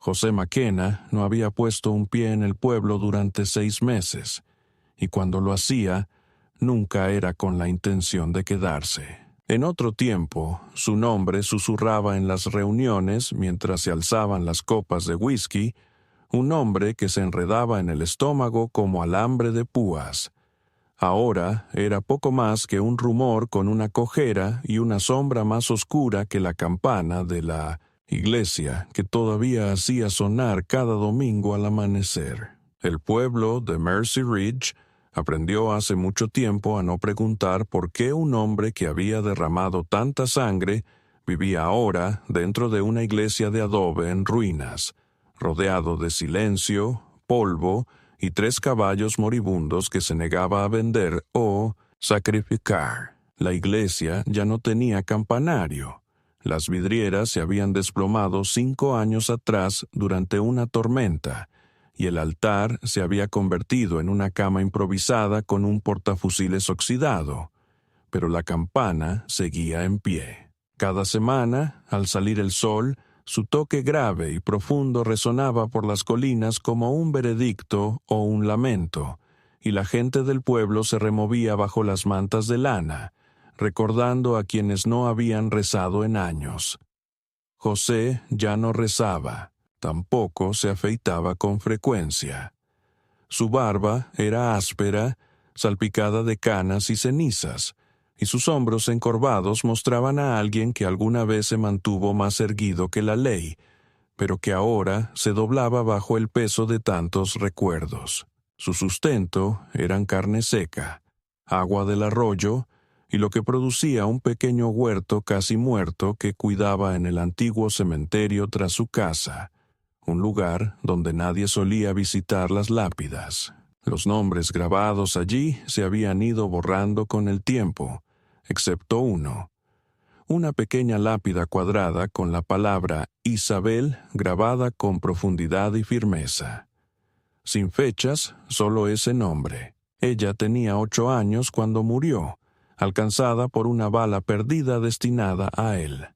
José McKenna no había puesto un pie en el pueblo durante 6 meses, y cuando lo hacía, nunca era con la intención de quedarse. En otro tiempo, su nombre susurraba en las reuniones mientras se alzaban las copas de whisky, un nombre que se enredaba en el estómago como alambre de púas. Ahora era poco más que un rumor con una cojera y una sombra más oscura que la campana de la iglesia que todavía hacía sonar cada domingo al amanecer. El pueblo de Mercy Ridge aprendió hace mucho tiempo a no preguntar por qué un hombre que había derramado tanta sangre vivía ahora dentro de una iglesia de adobe en ruinas, rodeado de silencio, polvo y 3 caballos moribundos que se negaba a vender o sacrificar. La iglesia ya no tenía campanario. Las vidrieras se habían desplomado 5 años atrás durante una tormenta, y el altar se había convertido en una cama improvisada con un portafusiles oxidado, pero la campana seguía en pie. Cada semana, al salir el sol, su toque grave y profundo resonaba por las colinas como un veredicto o un lamento, y la gente del pueblo se removía bajo las mantas de lana, recordando a quienes no habían rezado en años. José ya no rezaba, tampoco se afeitaba con frecuencia. Su barba era áspera, salpicada de canas y cenizas, y sus hombros encorvados mostraban a alguien que alguna vez se mantuvo más erguido que la ley, pero que ahora se doblaba bajo el peso de tantos recuerdos. Su sustento eran carne seca, agua del arroyo y lo que producía un pequeño huerto casi muerto que cuidaba en el antiguo cementerio tras su casa, un lugar donde nadie solía visitar las lápidas. Los nombres grabados allí se habían ido borrando con el tiempo, excepto uno. Una pequeña lápida cuadrada con la palabra Isabel grabada con profundidad y firmeza. Sin fechas, solo ese nombre. Ella tenía 8 años cuando murió, alcanzada por una bala perdida destinada a él.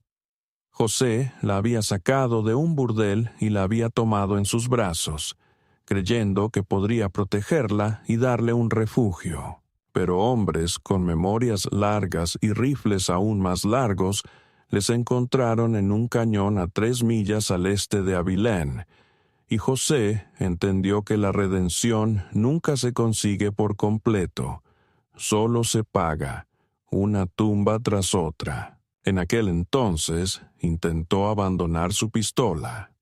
José la había sacado de un burdel y la había tomado en sus brazos, creyendo que podría protegerla y darle un refugio. Pero hombres con memorias largas y rifles aún más largos les encontraron en un cañón a 3 millas al este de Abilene, y José entendió que la redención nunca se consigue por completo, solo se paga, una tumba tras otra. En aquel entonces intentó abandonar su pistola.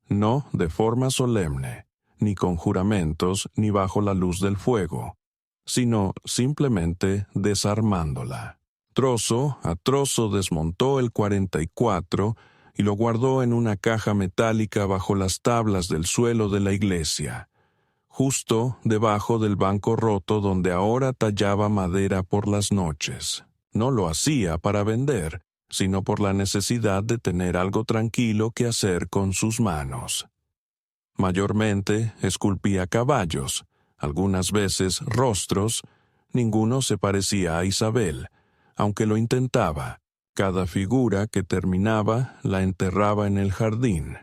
No de forma solemne, ni con juramentos, ni bajo la luz del fuego, sino simplemente desarmándola. Trozo a trozo desmontó el 44 y lo guardó en una caja metálica bajo las tablas del suelo de la iglesia, justo debajo del banco roto donde ahora tallaba madera por las noches. No lo hacía para vender, sino por la necesidad de tener algo tranquilo que hacer con sus manos. Mayormente esculpía caballos, algunas veces rostros. Ninguno se parecía a Isabel, aunque lo intentaba. Cada figura que terminaba la enterraba en el jardín.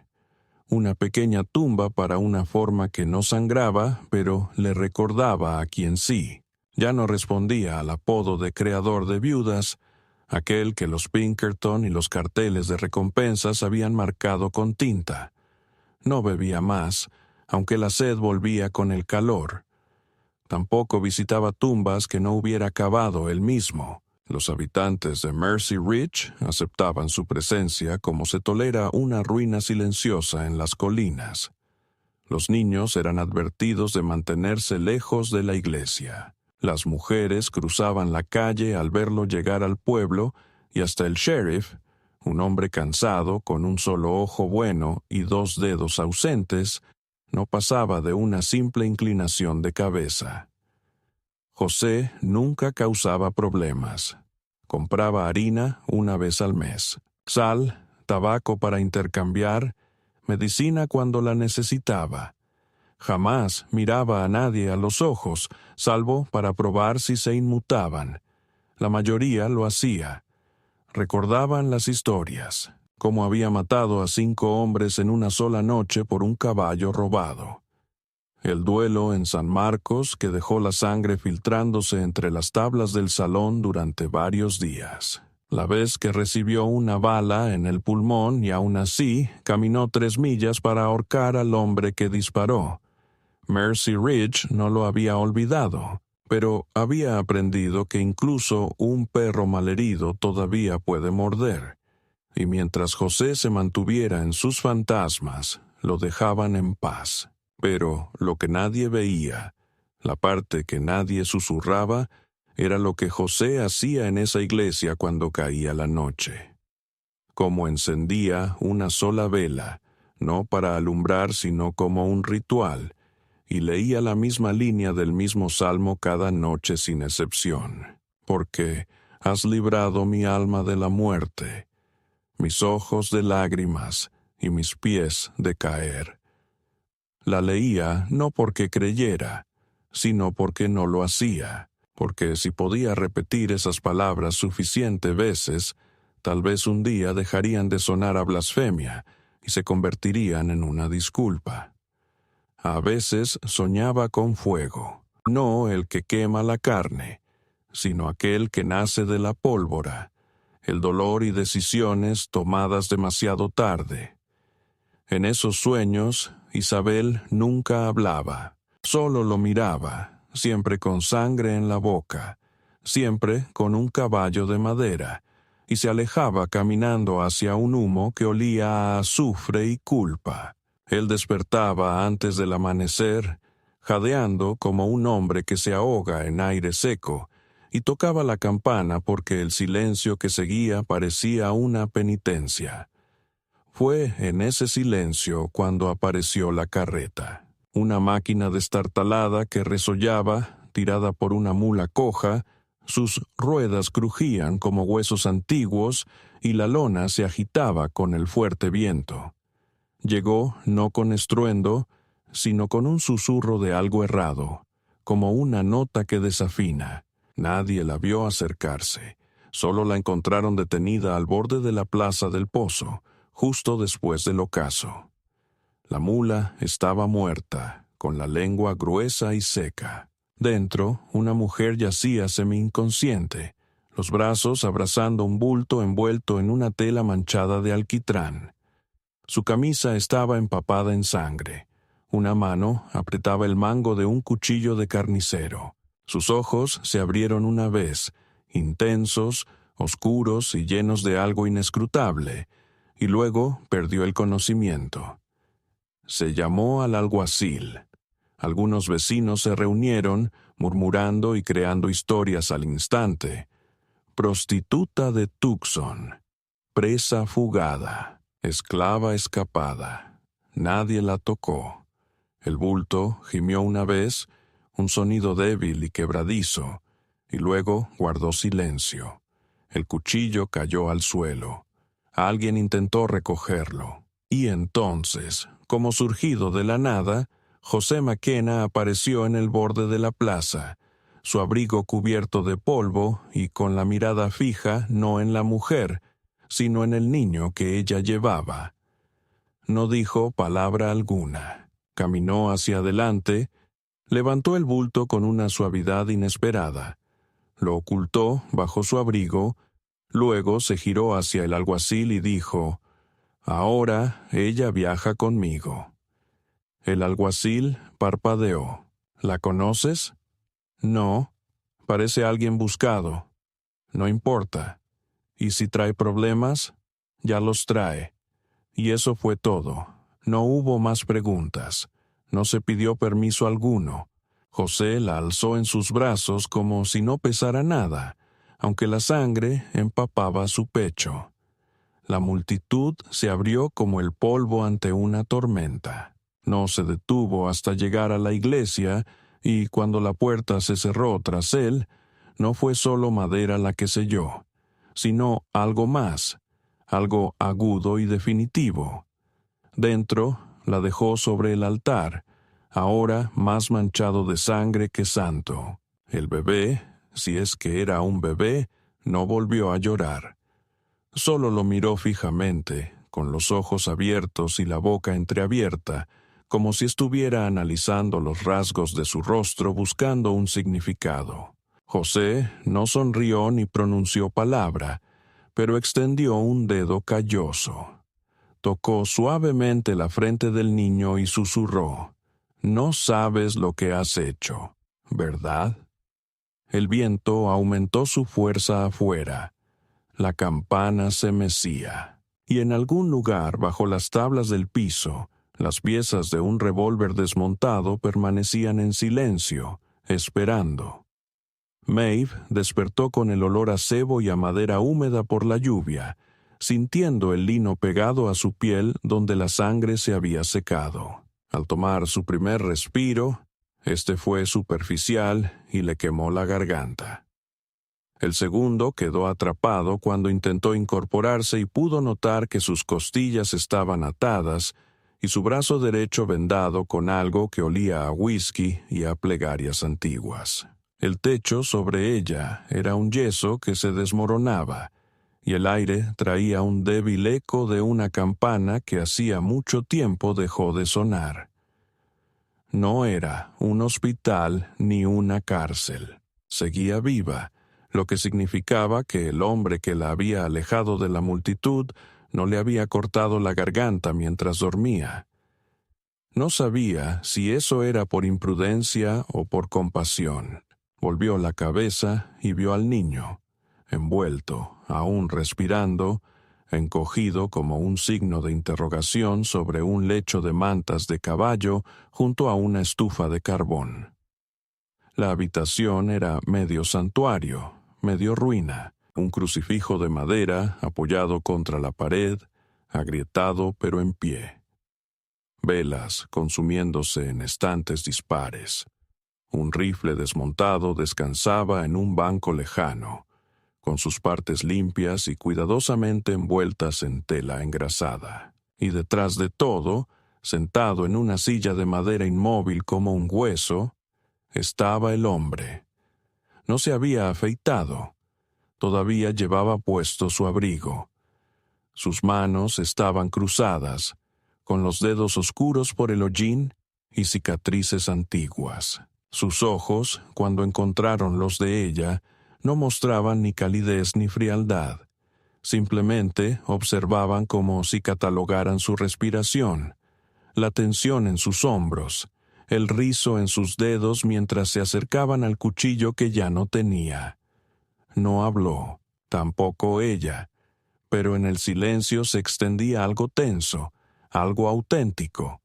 Una pequeña tumba para una forma que no sangraba, pero le recordaba a quien sí. Ya no respondía al apodo de creador de viudas, aquel que los Pinkerton y los carteles de recompensas habían marcado con tinta. No bebía más, aunque la sed volvía con el calor. Tampoco visitaba tumbas que no hubiera cavado él mismo. Los habitantes de Mercy Ridge aceptaban su presencia como se tolera una ruina silenciosa en las colinas. Los niños eran advertidos de mantenerse lejos de la iglesia. Las mujeres cruzaban la calle al verlo llegar al pueblo y hasta el sheriff, un hombre cansado con un solo ojo bueno y 2 dedos ausentes, no pasaba de una simple inclinación de cabeza. José nunca causaba problemas. Compraba harina una vez al mes, sal, tabaco para intercambiar, medicina cuando la necesitaba. Jamás miraba a nadie a los ojos, salvo para probar si se inmutaban. La mayoría lo hacía. Recordaban las historias. como había matado a 5 hombres en una sola noche por un caballo robado. El duelo en San Marcos, que dejó la sangre filtrándose entre las tablas del salón durante varios días. La vez que recibió una bala en el pulmón y aún así caminó 3 millas para ahorcar al hombre que disparó. Mercy Ridge no lo había olvidado, pero había aprendido que incluso un perro malherido todavía puede morder, y mientras José se mantuviera en sus fantasmas, lo dejaban en paz. Pero lo que nadie veía, la parte que nadie susurraba, era lo que José hacía en esa iglesia cuando caía la noche. Como encendía una sola vela, no para alumbrar sino como un ritual, y leía la misma línea del mismo salmo cada noche sin excepción. Porque has librado mi alma de la muerte, mis ojos de lágrimas y mis pies de caer. La leía no porque creyera, sino porque no lo hacía, porque si podía repetir esas palabras suficientes veces, tal vez un día dejarían de sonar a blasfemia y se convertirían en una disculpa. A veces soñaba con fuego, no el que quema la carne, sino aquel que nace de la pólvora, el dolor y decisiones tomadas demasiado tarde. En esos sueños, Isabel nunca hablaba, solo lo miraba, siempre con sangre en la boca, siempre con un caballo de madera, y se alejaba caminando hacia un humo que olía a azufre y culpa. Él despertaba antes del amanecer, jadeando como un hombre que se ahoga en aire seco, y tocaba la campana porque el silencio que seguía parecía una penitencia. Fue en ese silencio cuando apareció la carreta. Una máquina destartalada que resollaba, tirada por una mula coja, sus ruedas crujían como huesos antiguos y la lona se agitaba con el fuerte viento. Llegó no con estruendo, sino con un susurro de algo errado, como una nota que desafina. Nadie la vio acercarse, solo la encontraron detenida al borde de la plaza del Pozo, justo después del ocaso. La mula estaba muerta, con la lengua gruesa y seca. Dentro, una mujer yacía semi-inconsciente, los brazos abrazando un bulto envuelto en una tela manchada de alquitrán. Su camisa estaba empapada en sangre. Una mano apretaba el mango de un cuchillo de carnicero. Sus ojos se abrieron una vez, intensos, oscuros y llenos de algo inescrutable, y luego perdió el conocimiento. Se llamó al alguacil. Algunos vecinos se reunieron, murmurando y creando historias al instante. Prostituta de Tucson, presa fugada, esclava escapada. Nadie la tocó. El bulto gimió una vez, un sonido débil y quebradizo, y luego guardó silencio. El cuchillo cayó al suelo. Alguien intentó recogerlo. Y entonces, como surgido de la nada, José McKenna apareció en el borde de la plaza, su abrigo cubierto de polvo y con la mirada fija no en la mujer, sino en el niño que ella llevaba. No dijo palabra alguna. Caminó hacia adelante, levantó el bulto con una suavidad inesperada, lo ocultó bajo su abrigo. Luego se giró hacia el alguacil y dijo: «Ahora ella viaja conmigo». El alguacil parpadeó. «¿La conoces?» «No. Parece alguien buscado». «No importa. ¿Y si trae problemas?» «Ya los trae». Y eso fue todo. No hubo más preguntas. No se pidió permiso alguno. José la alzó en sus brazos como si no pesara nada, aunque la sangre empapaba su pecho. La multitud se abrió como el polvo ante una tormenta. No se detuvo hasta llegar a la iglesia, y cuando la puerta se cerró tras él, no fue solo madera la que selló, sino algo más, algo agudo y definitivo. Dentro, la dejó sobre el altar, ahora más manchado de sangre que santo. El bebé, si es que era un bebé, no volvió a llorar. Solo lo miró fijamente, con los ojos abiertos y la boca entreabierta, como si estuviera analizando los rasgos de su rostro buscando un significado. José no sonrió ni pronunció palabra, pero extendió un dedo calloso. Tocó suavemente la frente del niño y susurró: «No sabes lo que has hecho, ¿verdad?». El viento aumentó su fuerza afuera. La campana se mecía, y en algún lugar bajo las tablas del piso, las piezas de un revólver desmontado permanecían en silencio, esperando. Maeve despertó con el olor a cebo y a madera húmeda por la lluvia, sintiendo el lino pegado a su piel donde la sangre se había secado. Al tomar su primer respiro, este fue superficial y le quemó la garganta. El segundo quedó atrapado cuando intentó incorporarse y pudo notar que sus costillas estaban atadas y su brazo derecho vendado con algo que olía a whisky y a plegarias antiguas. El techo sobre ella era un yeso que se desmoronaba, y el aire traía un débil eco de una campana que hacía mucho tiempo dejó de sonar. No era un hospital ni una cárcel. Seguía viva, lo que significaba que el hombre que la había alejado de la multitud no le había cortado la garganta mientras dormía. No sabía si eso era por imprudencia o por compasión. Volvió la cabeza y vio al niño, envuelto, aún respirando, encogido como un signo de interrogación sobre un lecho de mantas de caballo junto a una estufa de carbón. La habitación era medio santuario, medio ruina, un crucifijo de madera apoyado contra la pared, agrietado pero en pie. Velas consumiéndose en estantes dispares. Un rifle desmontado descansaba en un banco lejano, con sus partes limpias y cuidadosamente envueltas en tela engrasada. Y detrás de todo, sentado en una silla de madera inmóvil como un hueso, estaba el hombre. No se había afeitado. Todavía llevaba puesto su abrigo. Sus manos estaban cruzadas, con los dedos oscuros por el hollín y cicatrices antiguas. Sus ojos, cuando encontraron los de ella, no mostraban ni calidez ni frialdad. Simplemente observaban como si catalogaran su respiración, la tensión en sus hombros, el rizo en sus dedos mientras se acercaban al cuchillo que ya no tenía. No habló, tampoco ella, pero en el silencio se extendía algo tenso, algo auténtico.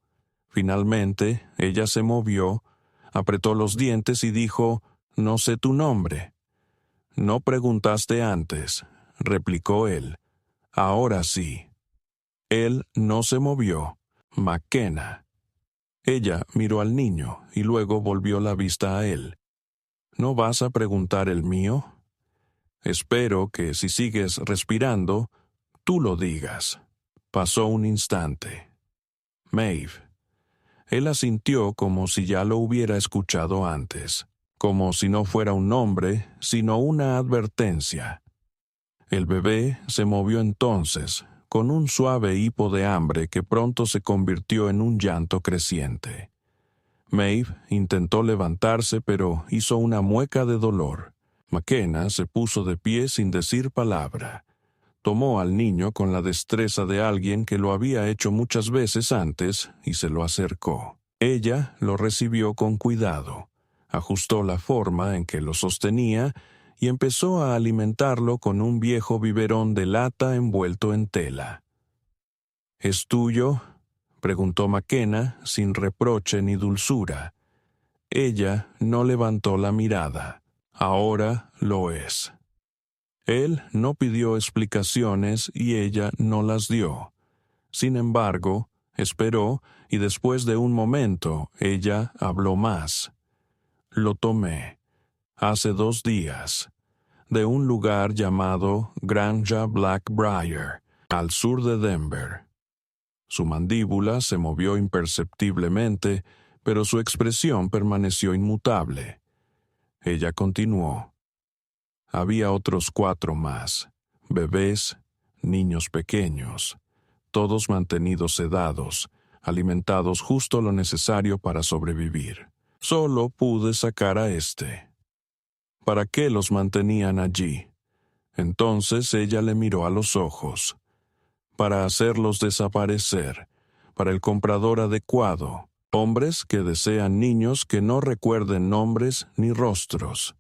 Finalmente, ella se movió, apretó los dientes y dijo: «No sé tu nombre». «No preguntaste antes», replicó él. «Ahora sí». Él no se movió. «McKenna». Ella miró al niño y luego volvió la vista a él. «¿No vas a preguntar el mío? Espero que si sigues respirando, tú lo digas». Pasó un instante. «Maeve». Él asintió como si ya lo hubiera escuchado antes, como si no fuera un nombre, sino una advertencia. El bebé se movió entonces, con un suave hipo de hambre que pronto se convirtió en un llanto creciente. Maeve intentó levantarse, pero hizo una mueca de dolor. McKenna se puso de pie sin decir palabra. Tomó al niño con la destreza de alguien que lo había hecho muchas veces antes y se lo acercó. Ella lo recibió con cuidado, ajustó la forma en que lo sostenía y empezó a alimentarlo con un viejo biberón de lata envuelto en tela. «¿Es tuyo?», preguntó McKenna sin reproche ni dulzura. Ella no levantó la mirada. «Ahora lo es». Él no pidió explicaciones y ella no las dio. Sin embargo, esperó y después de un momento ella habló más. «Lo tomé, hace 2 días, de un lugar llamado Granja Blackbriar, al sur de Denver». Su mandíbula se movió imperceptiblemente, pero su expresión permaneció inmutable. Ella continuó. «Había otros 4 más, bebés, niños pequeños, todos mantenidos sedados, alimentados justo lo necesario para sobrevivir. Solo pude sacar a este. ¿Para qué los mantenían allí? Entonces ella le miró a los ojos. Para hacerlos desaparecer, para el comprador adecuado, hombres que desean niños que no recuerden nombres ni rostros.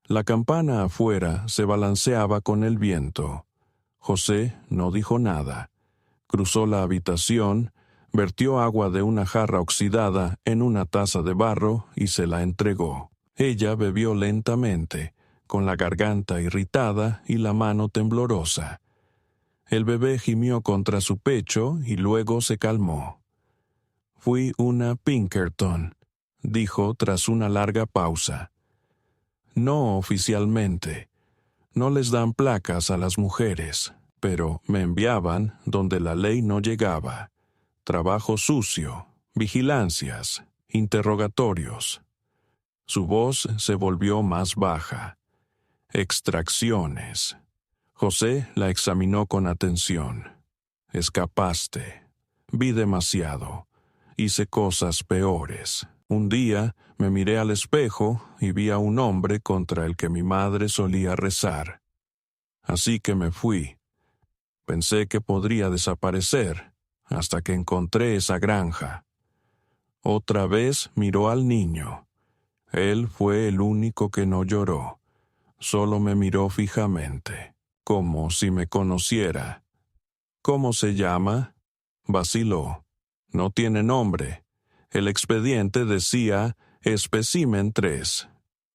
La campana afuera se balanceaba con el viento. José no dijo nada. Cruzó la habitación, vertió agua de una jarra oxidada en una taza de barro y se la entregó. Ella bebió lentamente, con la garganta irritada y la mano temblorosa. El bebé gimió contra su pecho y luego se calmó. «Fui una Pinkerton», dijo tras una larga pausa. «No oficialmente. No les dan placas a las mujeres, pero me enviaban donde la ley no llegaba. Trabajo sucio, vigilancias, interrogatorios». Su voz se volvió más baja. «Extracciones». José la examinó con atención. «Escapaste. Vi demasiado. Hice cosas peores. Un día me miré al espejo y vi a un hombre contra el que mi madre solía rezar. Así que me fui. Pensé que podría desaparecer, hasta que encontré esa granja». Otra vez miró al niño. Él fue el único que no lloró. Solo me miró fijamente, como si me conociera. «¿Cómo se llama?», vaciló. «No tiene nombre. El expediente decía Espécimen 3.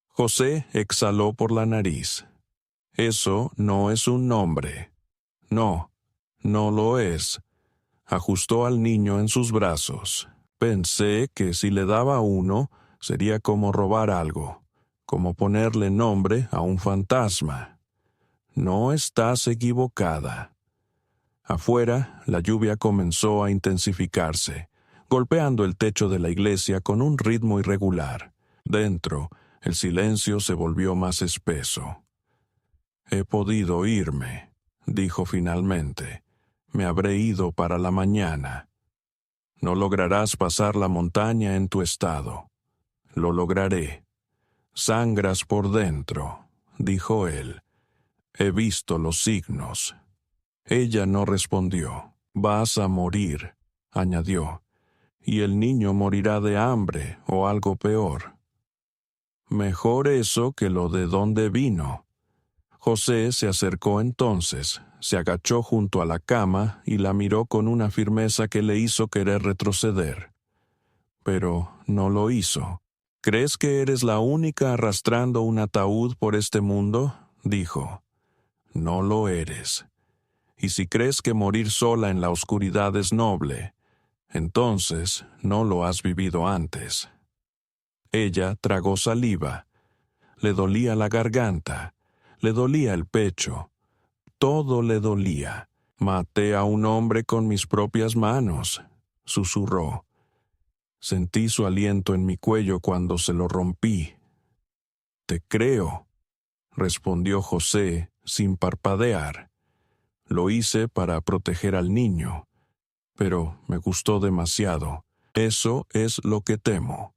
José exhaló por la nariz. «Eso no es un nombre». «No, no lo es». Ajustó al niño en sus brazos. Pensé que si le daba uno, sería como robar algo, como ponerle nombre a un fantasma. «No estás equivocada». Afuera, la lluvia comenzó a intensificarse, golpeando el techo de la iglesia con un ritmo irregular. Dentro, el silencio se volvió más espeso. «He podido irme», dijo finalmente. «Me habré ido para la mañana». «No lograrás pasar la montaña en tu estado». «Lo lograré». «Sangras por dentro», dijo él. «He visto los signos». Ella no respondió. «Vas a morir», añadió, «y el niño morirá de hambre o algo peor». «Mejor eso que lo de dónde vino». José se acercó entonces, se agachó junto a la cama y la miró con una firmeza que le hizo querer retroceder. Pero no lo hizo. «¿Crees que eres la única arrastrando un ataúd por este mundo?», dijo. «No lo eres. Y si crees que morir sola en la oscuridad es noble, entonces no lo has vivido antes». Ella tragó saliva. Le dolía la garganta, le dolía el pecho, todo le dolía. «Maté a un hombre con mis propias manos», susurró. Sentí su aliento en mi cuello cuando se lo rompí. «Te creo», respondió José sin parpadear. «Lo hice para proteger al niño, pero me gustó demasiado. Eso es lo que temo».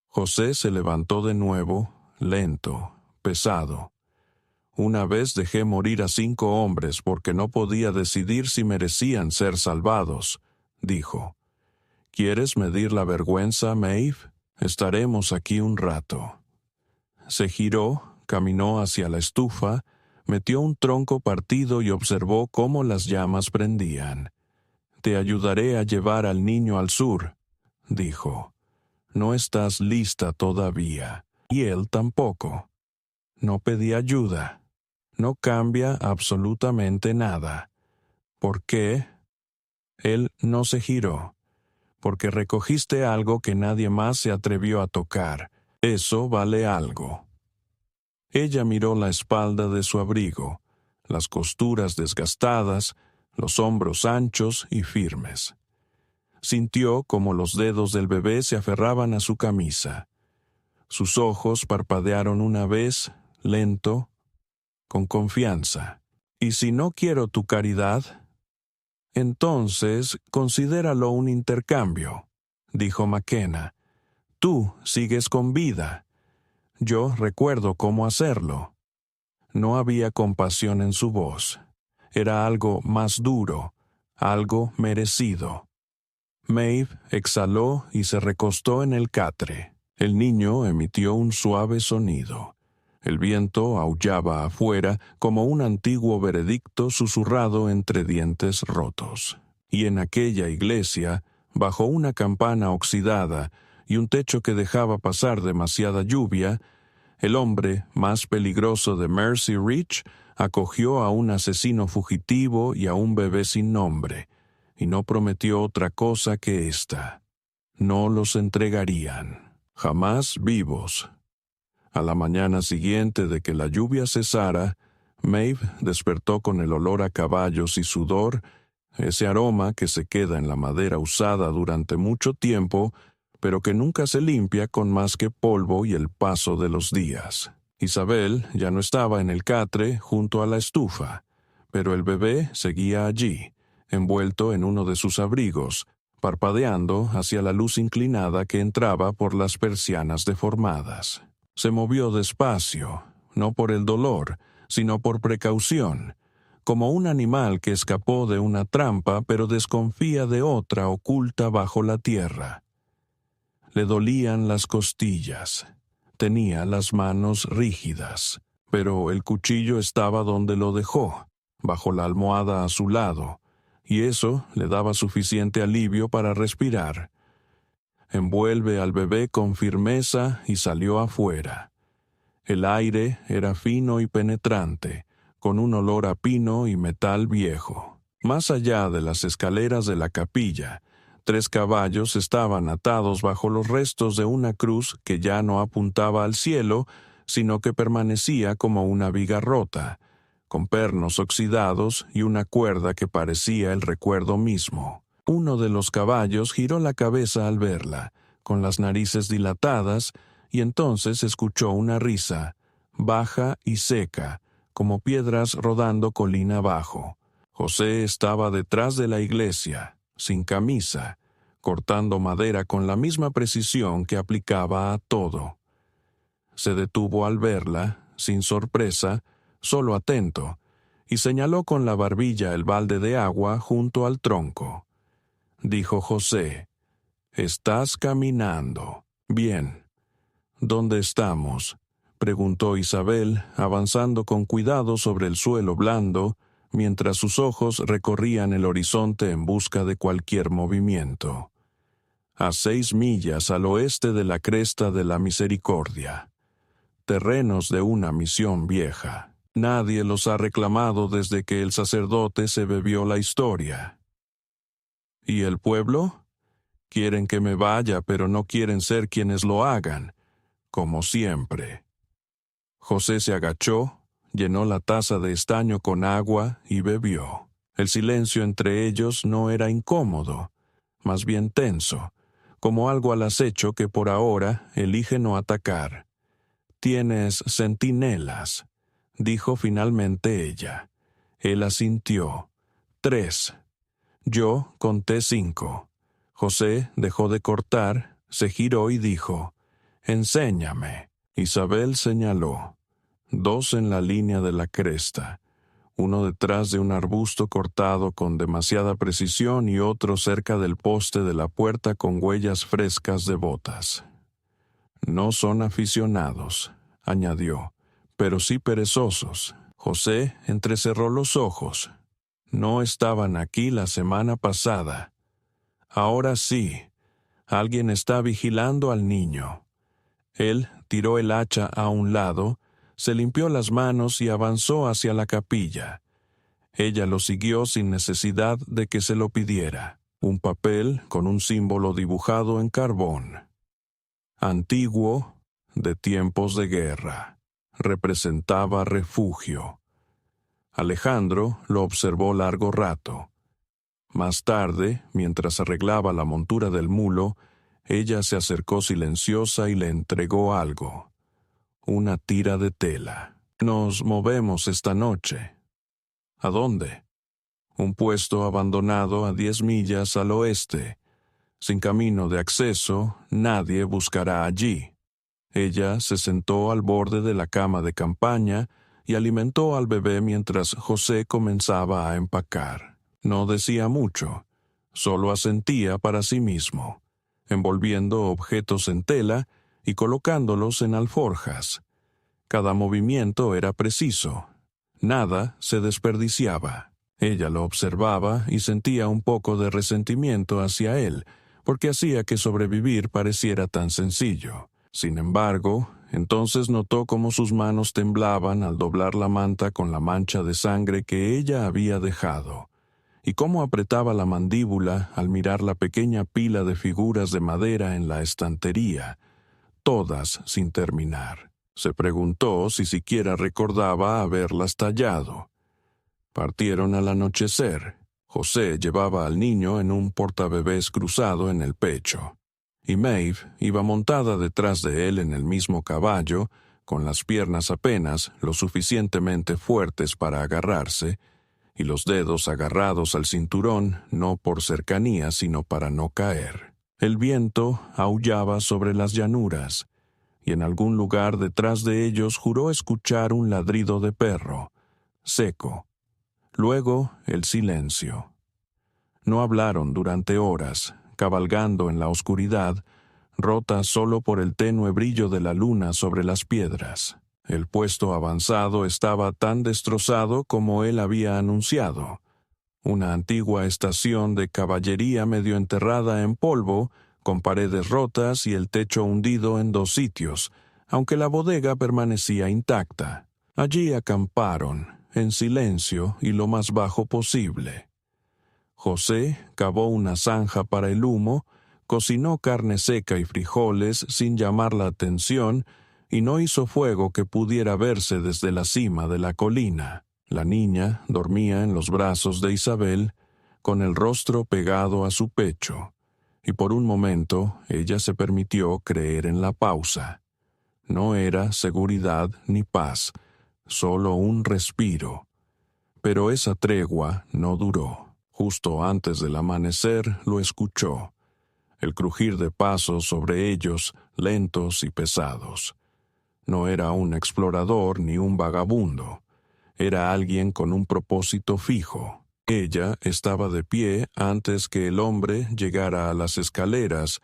José se levantó de nuevo, lento, pesado. «Una vez dejé morir a 5 hombres porque no podía decidir si merecían ser salvados», dijo. «¿Quieres medir la vergüenza, Maeve? Estaremos aquí un rato». Se giró, caminó hacia la estufa, metió un tronco partido y observó cómo las llamas prendían. «Te ayudaré a llevar al niño al sur», dijo. «No estás lista todavía, y él tampoco». No pedí ayuda. No cambia absolutamente nada. ¿Por qué? Él no se giró. «Porque recogiste algo que nadie más se atrevió a tocar. Eso vale algo». Ella miró la espalda de su abrigo, las costuras desgastadas, los hombros anchos y firmes. Sintió como los dedos del bebé se aferraban a su camisa. Sus ojos parpadearon una vez, lento, con confianza, ¿Y si no quiero tu caridad? Entonces, considéralo un intercambio, dijo McKenna. Tú sigues con vida. Yo recuerdo cómo hacerlo. No había compasión en su voz. Era algo más duro, algo merecido. Maeve exhaló y se recostó en el catre. El niño emitió un suave sonido. El viento aullaba afuera como un antiguo veredicto susurrado entre dientes rotos. Y en aquella iglesia, bajo una campana oxidada y un techo que dejaba pasar demasiada lluvia, el hombre más peligroso de Mercy Ridge acogió a un asesino fugitivo y a un bebé sin nombre, y no prometió otra cosa que esta. No los entregarían, jamás vivos. A la mañana siguiente de que la lluvia cesara, Maeve despertó con el olor a caballos y sudor, ese aroma que se queda en la madera usada durante mucho tiempo, pero que nunca se limpia con más que polvo y el paso de los días. Isabel ya no estaba en el catre junto a la estufa, pero el bebé seguía allí, envuelto en uno de sus abrigos, parpadeando hacia la luz inclinada que entraba por las persianas deformadas. Se movió despacio, no por el dolor, sino por precaución, como un animal que escapó de una trampa pero desconfía de otra oculta bajo la tierra. Le dolían las costillas. Tenía las manos rígidas, pero el cuchillo estaba donde lo dejó, bajo la almohada a su lado, y eso le daba suficiente alivio para respirar. Envuelve al bebé con firmeza y salió afuera. El aire era fino y penetrante, con un olor a pino y metal viejo. Más allá de las escaleras de la capilla, 3 caballos estaban atados bajo los restos de una cruz que ya no apuntaba al cielo, sino que permanecía como una viga rota, con pernos oxidados y una cuerda que parecía el recuerdo mismo. Uno de los caballos giró la cabeza al verla, con las narices dilatadas, y entonces escuchó una risa, baja y seca, como piedras rodando colina abajo. José estaba detrás de la iglesia, sin camisa, cortando madera con la misma precisión que aplicaba a todo. Se detuvo al verla, sin sorpresa, solo atento, y señaló con la barbilla el balde de agua junto al tronco. Dijo José: «Estás caminando. Bien». «¿Dónde estamos?», preguntó Isabel, avanzando con cuidado sobre el suelo blando, mientras sus ojos recorrían el horizonte en busca de cualquier movimiento. «A 6 millas al oeste de la cresta de la Misericordia. Terrenos de una misión vieja. Nadie los ha reclamado desde que el sacerdote se bebió la historia». «¿Y el pueblo? Quieren que me vaya, pero no quieren ser quienes lo hagan, como siempre». José se agachó, llenó la taza de estaño con agua y bebió. El silencio entre ellos no era incómodo, más bien tenso, como algo al acecho que por ahora elige no atacar. «Tienes centinelas», dijo finalmente ella. Él asintió. 3. Yo conté 5. José dejó de cortar, se giró y dijo: «Enséñame». Isabel señaló. 2 en la línea de la cresta, uno detrás de un arbusto cortado con demasiada precisión y otro cerca del poste de la puerta con huellas frescas de botas. «No son aficionados», añadió, «pero sí perezosos». José entrecerró los ojos. «No estaban aquí la semana pasada. Ahora sí, alguien está vigilando al niño». Él tiró el hacha a un lado, se limpió las manos y avanzó hacia la capilla. Ella lo siguió sin necesidad de que se lo pidiera. Un papel con un símbolo dibujado en carbón. Antiguo, de tiempos de guerra. Representaba refugio. Alejandro lo observó largo rato. Más tarde, mientras arreglaba la montura del mulo, ella se acercó silenciosa y le entregó algo. Una tira de tela. «Nos movemos esta noche». ¿A dónde? Un puesto abandonado a 10 millas al oeste. Sin camino de acceso, nadie buscará allí. Ella se sentó al borde de la cama de campaña y alimentó al bebé mientras José comenzaba a empacar. No decía mucho, solo asentía para sí mismo, envolviendo objetos en tela y colocándolos en alforjas. Cada movimiento era preciso. Nada se desperdiciaba. Ella lo observaba y sentía un poco de resentimiento hacia él, porque hacía que sobrevivir pareciera tan sencillo. Sin embargo, entonces notó cómo sus manos temblaban al doblar la manta con la mancha de sangre que ella había dejado, y cómo apretaba la mandíbula al mirar la pequeña pila de figuras de madera en la estantería, todas sin terminar. Se preguntó si siquiera recordaba haberlas tallado. Partieron al anochecer. José llevaba al niño en un portabebés cruzado en el pecho, y Maeve iba montada detrás de él en el mismo caballo, con las piernas apenas lo suficientemente fuertes para agarrarse, y los dedos agarrados al cinturón no por cercanía sino para no caer. El viento aullaba sobre las llanuras, y en algún lugar detrás de ellos juró escuchar un ladrido de perro, seco. Luego el silencio. No hablaron durante horas, cabalgando en la oscuridad, rota solo por el tenue brillo de la luna sobre las piedras. El puesto avanzado estaba tan destrozado como él había anunciado. Una antigua estación de caballería medio enterrada en polvo, con paredes rotas y el techo hundido en 2 sitios, aunque la bodega permanecía intacta. Allí acamparon, en silencio y lo más bajo posible. José cavó una zanja para el humo, cocinó carne seca y frijoles sin llamar la atención y no hizo fuego que pudiera verse desde la cima de la colina. La niña dormía en los brazos de Isabel, con el rostro pegado a su pecho, y por un momento ella se permitió creer en la pausa. No era seguridad ni paz, solo un respiro. Pero esa tregua no duró. Justo antes del amanecer lo escuchó, el crujir de pasos sobre ellos, lentos y pesados. No era un explorador ni un vagabundo, era alguien con un propósito fijo. Ella estaba de pie antes que el hombre llegara a las escaleras,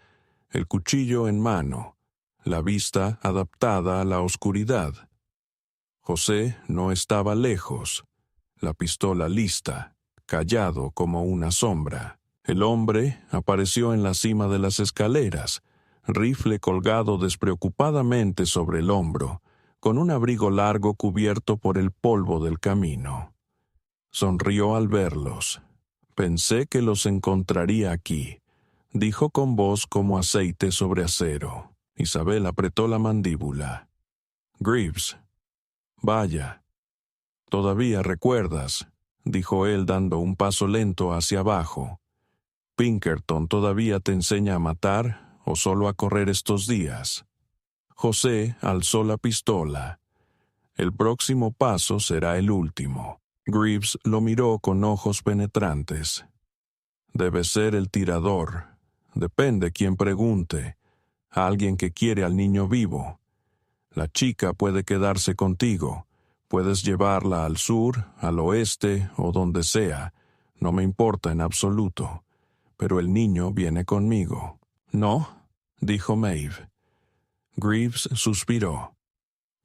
el cuchillo en mano, la vista adaptada a la oscuridad. José no estaba lejos, la pistola lista, callado como una sombra. El hombre apareció en la cima de las escaleras, rifle colgado despreocupadamente sobre el hombro, con un abrigo largo cubierto por el polvo del camino. Sonrió al verlos. «Pensé que los encontraría aquí», dijo con voz como aceite sobre acero. Isabel apretó la mandíbula. «Greaves. Vaya. Todavía recuerdas», dijo él dando un paso lento hacia abajo. «Pinkerton todavía te enseña a matar o solo a correr estos días». José alzó la pistola. «El próximo paso será el último». Greaves lo miró con ojos penetrantes. «Debe ser el tirador. Depende quién pregunte. Alguien que quiere al niño vivo. La chica puede quedarse contigo. Puedes llevarla al sur, al oeste o donde sea. No me importa en absoluto. Pero el niño viene conmigo». «No», dijo Maeve. Greaves suspiró.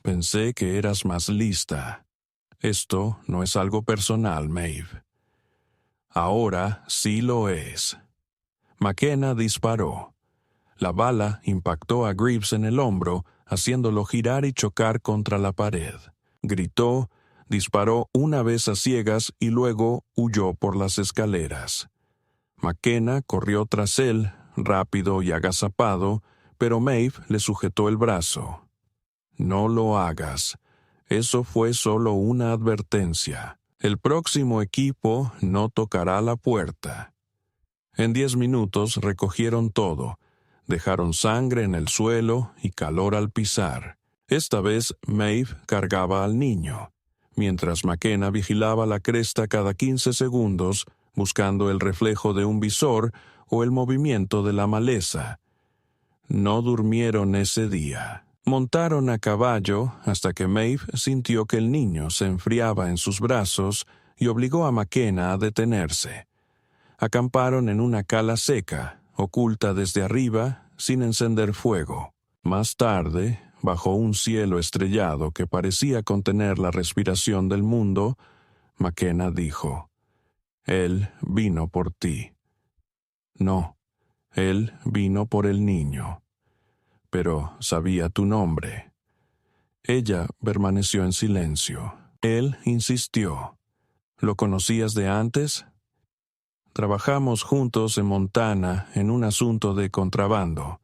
«Pensé que eras más lista. Esto no es algo personal, Maeve». «Ahora sí lo es». McKenna disparó. La bala impactó a Greaves en el hombro, haciéndolo girar y chocar contra la pared. Gritó, disparó una vez a ciegas y luego huyó por las escaleras. McKenna corrió tras él, rápido y agazapado, pero Maeve le sujetó el brazo. «No lo hagas. Eso fue solo una advertencia. El próximo equipo no tocará la puerta». En 10 minutos recogieron todo. Dejaron sangre en el suelo y calor al pisar. Esta vez Maeve cargaba al niño. mientras McKenna vigilaba la cresta cada 15 segundos, buscando el reflejo de un visor o el movimiento de la maleza. No durmieron ese día. Montaron a caballo hasta que Maeve sintió que el niño se enfriaba en sus brazos y obligó a McKenna a detenerse. Acamparon en una cala seca, oculta desde arriba, sin encender fuego. Más tarde, bajo un cielo estrellado que parecía contener la respiración del mundo, McKenna dijo: «Él vino por ti». «No, él vino por el niño. Pero sabía tu nombre». Ella permaneció en silencio. Él insistió: «¿Lo conocías de antes?» «Trabajamos juntos en Montana en un asunto de contrabando.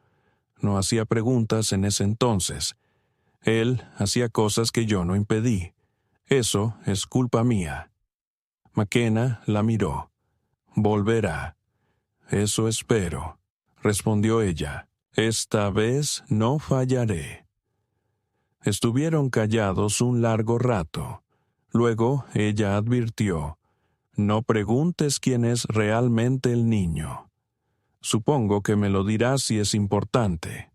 No hacía preguntas en ese entonces. Él hacía cosas que yo no impedí. Eso es culpa mía». McKenna la miró. «Volverá». «Eso espero», respondió ella. «Esta vez no fallaré». Estuvieron callados un largo rato. Luego ella advirtió: «No preguntes quién es realmente el niño. Supongo que me lo dirás si es importante.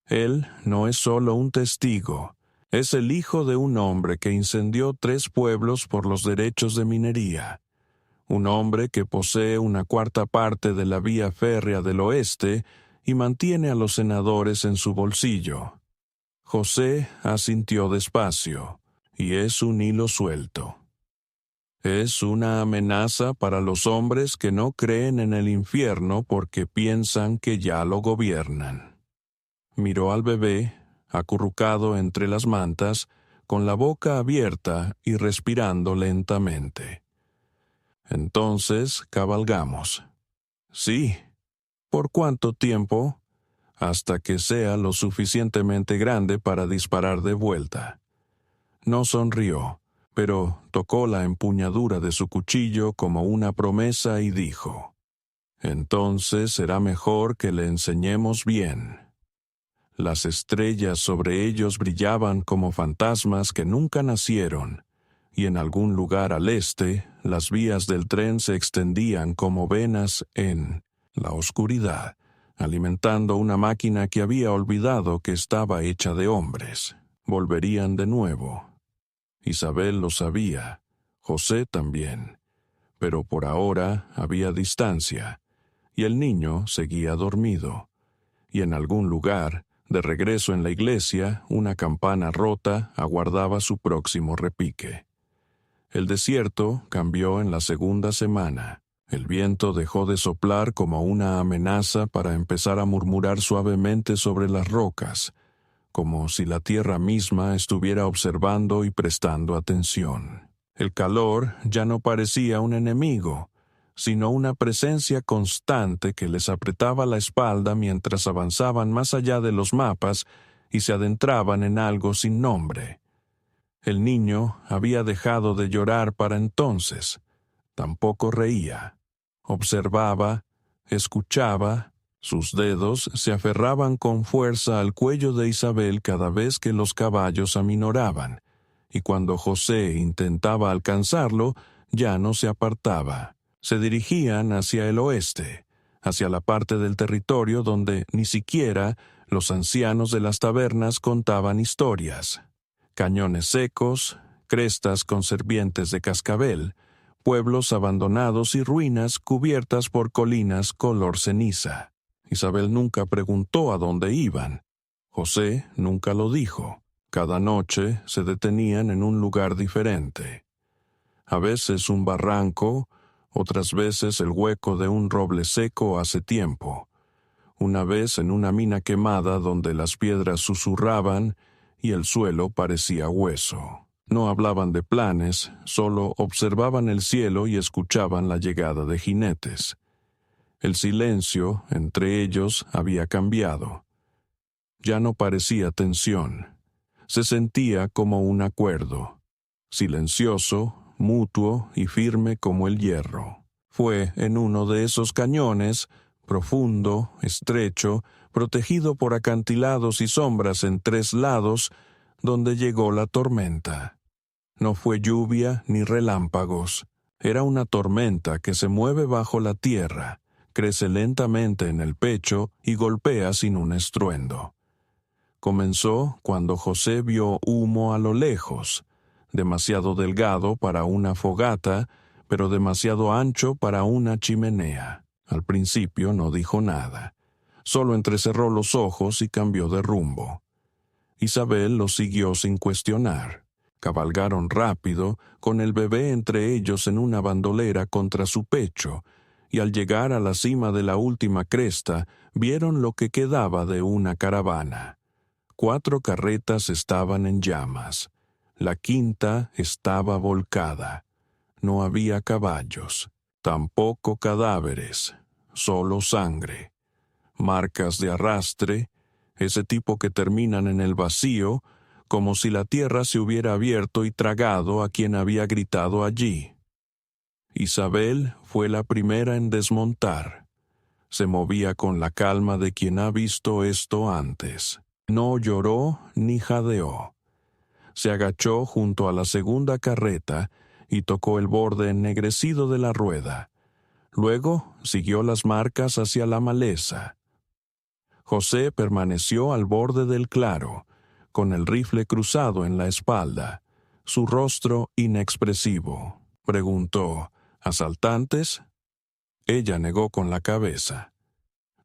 Él no es solo un testigo. Es el hijo de un hombre que incendió 3 pueblos por los derechos de minería. Un hombre que posee una 1/4 parte de la vía férrea del oeste y mantiene a los senadores en su bolsillo». José asintió despacio, y es un hilo suelto. Es una amenaza para los hombres que no creen en el infierno porque piensan que ya lo gobiernan. Miró al bebé, acurrucado entre las mantas, con la boca abierta y respirando lentamente. «Entonces cabalgamos». «Sí». «¿Por cuánto tiempo?» «Hasta que sea lo suficientemente grande para disparar de vuelta». No sonrió, pero tocó la empuñadura de su cuchillo como una promesa y dijo: «Entonces será mejor que le enseñemos bien». Las estrellas sobre ellos brillaban como fantasmas que nunca nacieron, y en algún lugar al este, las vías del tren se extendían como venas en la oscuridad, alimentando una máquina que había olvidado que estaba hecha de hombres. Volverían de nuevo. Isabel lo sabía, José también, pero por ahora había distancia, y el niño seguía dormido, y en algún lugar, de regreso en la iglesia, una campana rota aguardaba su próximo repique. El desierto cambió en la 2ª semana. El viento dejó de soplar como una amenaza para empezar a murmurar suavemente sobre las rocas, como si la tierra misma estuviera observando y prestando atención. El calor ya no parecía un enemigo, sino una presencia constante que les apretaba la espalda mientras avanzaban más allá de los mapas y se adentraban en algo sin nombre. El niño había dejado de llorar para entonces. Tampoco reía. Observaba, escuchaba. Sus dedos se aferraban con fuerza al cuello de Isabel cada vez que los caballos aminoraban, y cuando José intentaba alcanzarlo, ya no se apartaba. Se dirigían hacia el oeste, hacia la parte del territorio donde ni siquiera los ancianos de las tabernas contaban historias. Cañones secos, crestas con serpientes de cascabel, pueblos abandonados y ruinas cubiertas por colinas color ceniza. Isabel nunca preguntó a dónde iban. José nunca lo dijo. Cada noche se detenían en un lugar diferente. A veces un barranco, otras veces el hueco de un roble seco hace tiempo. Una vez en una mina quemada donde las piedras susurraban y el suelo parecía hueso. No hablaban de planes, solo observaban el cielo y escuchaban la llegada de jinetes. El silencio entre ellos había cambiado. Ya no parecía tensión. Se sentía como un acuerdo, silencioso, mutuo y firme como el hierro. Fue en uno de esos cañones, profundo, estrecho, protegido por acantilados y sombras en 3 lados, donde llegó la tormenta. No fue lluvia ni relámpagos. Era una tormenta que se mueve bajo la tierra, crece lentamente en el pecho y golpea sin un estruendo. Comenzó cuando José vio humo a lo lejos, demasiado delgado para una fogata, pero demasiado ancho para una chimenea. Al principio no dijo nada, solo entrecerró los ojos y cambió de rumbo. Isabel lo siguió sin cuestionar. Cabalgaron rápido, con el bebé entre ellos en una bandolera contra su pecho, y al llegar a la cima de la última cresta, vieron lo que quedaba de una caravana. 4 carretas estaban en llamas. La quinta estaba volcada. No había caballos, tampoco cadáveres, solo sangre. Marcas de arrastre, ese tipo que terminan en el vacío, como si la tierra se hubiera abierto y tragado a quien había gritado allí. Isabel fue la primera en desmontar. Se movía con la calma de quien ha visto esto antes. No lloró ni jadeó. Se agachó junto a la segunda carreta y tocó el borde ennegrecido de la rueda. Luego siguió las marcas hacia la maleza. José permaneció al borde del claro, con el rifle cruzado en la espalda, su rostro inexpresivo. Preguntó, ¿asaltantes? Ella negó con la cabeza.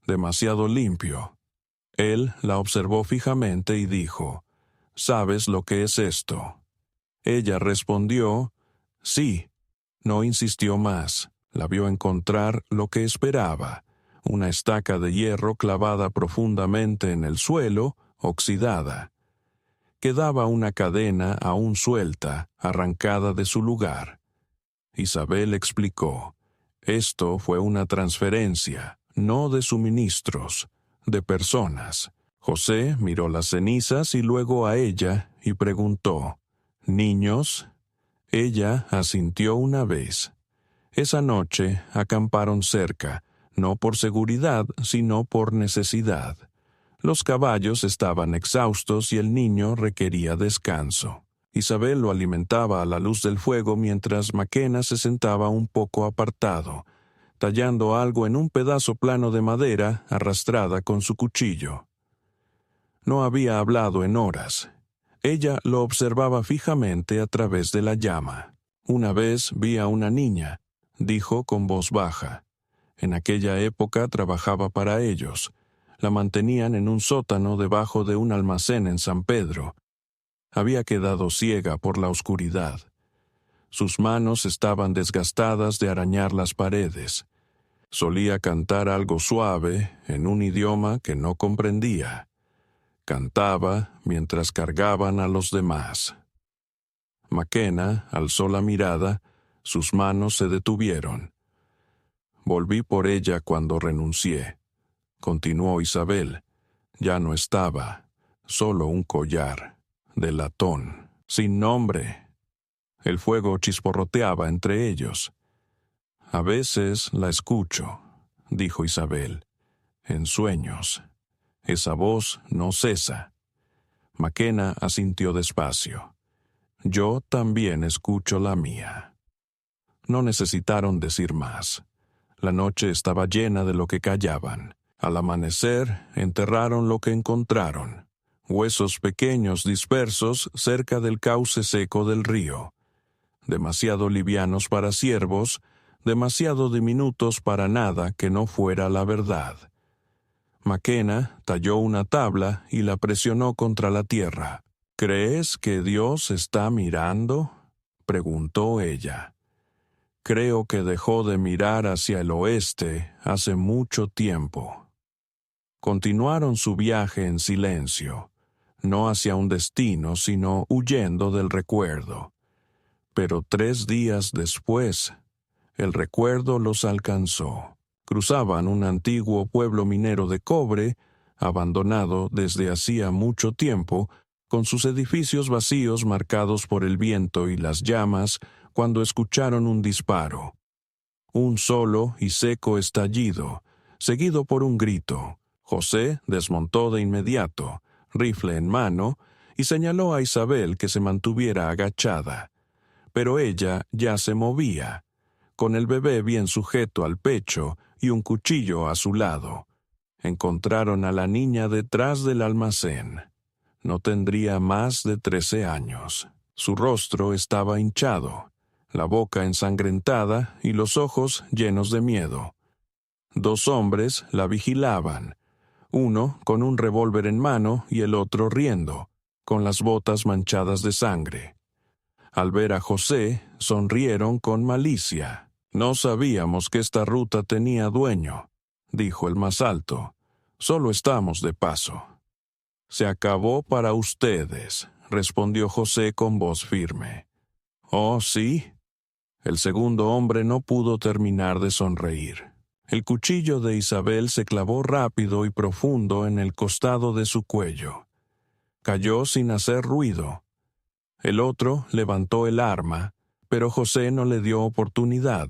Demasiado limpio. Él la observó fijamente y dijo, ¿sabes lo que es esto? Ella respondió, sí. No insistió más. La vio encontrar lo que esperaba, una estaca de hierro clavada profundamente en el suelo, oxidada. Quedaba una cadena aún suelta, arrancada de su lugar. Isabel explicó, esto fue una transferencia, no de suministros, de personas. José miró las cenizas y luego a ella y preguntó, ¿niños? Ella asintió una vez. Esa noche acamparon cerca, no por seguridad, sino por necesidad. Los caballos estaban exhaustos y el niño requería descanso. Isabel lo alimentaba a la luz del fuego mientras McKenna se sentaba un poco apartado, tallando algo en un pedazo plano de madera arrastrada con su cuchillo. No había hablado en horas. Ella lo observaba fijamente a través de la llama. Una vez vi a una niña, dijo con voz baja. En aquella época trabajaba para ellos. La mantenían en un sótano debajo de un almacén en San Pedro. Había quedado ciega por la oscuridad. Sus manos estaban desgastadas de arañar las paredes. Solía cantar algo suave en un idioma que no comprendía. Cantaba mientras cargaban a los demás. McKenna alzó la mirada, sus manos se detuvieron. Volví por ella cuando renuncié. Continuó Isabel. Ya no estaba, solo un collar, de latón, sin nombre. El fuego chisporroteaba entre ellos. A veces la escucho, dijo Isabel, en sueños. Esa voz no cesa. McKenna asintió despacio. Yo también escucho la mía. No necesitaron decir más. La noche estaba llena de lo que callaban. Al amanecer, enterraron lo que encontraron. Huesos pequeños dispersos cerca del cauce seco del río. Demasiado livianos para ciervos, demasiado diminutos para nada que no fuera la verdad. McKenna talló una tabla y la presionó contra la tierra. ¿Crees que Dios está mirando?, preguntó ella. Creo que dejó de mirar hacia el oeste hace mucho tiempo. Continuaron su viaje en silencio, no hacia un destino, sino huyendo del recuerdo. Pero 3 días después, el recuerdo los alcanzó. Cruzaban un antiguo pueblo minero de cobre, abandonado desde hacía mucho tiempo, con sus edificios vacíos marcados por el viento y las llamas, cuando escucharon un disparo. Un solo y seco estallido, seguido por un grito. José desmontó de inmediato, rifle en mano, y señaló a Isabel que se mantuviera agachada. pero ella ya se movía, con el bebé bien sujeto al pecho y un cuchillo a su lado. Encontraron a la niña detrás del almacén. No tendría más de 13 años. Su rostro estaba hinchado, la boca ensangrentada y los ojos llenos de miedo. 2 hombres la vigilaban, uno con un revólver en mano y el otro riendo, con las botas manchadas de sangre. Al ver a José, sonrieron con malicia. «No sabíamos que esta ruta tenía dueño», dijo el más alto. «Solo estamos de paso». «Se acabó para ustedes», respondió José con voz firme. «¿Oh, sí?» El segundo hombre no pudo terminar de sonreír. El cuchillo de Isabel se clavó rápido y profundo en el costado de su cuello. Cayó sin hacer ruido. El otro levantó el arma, pero José no le dio oportunidad.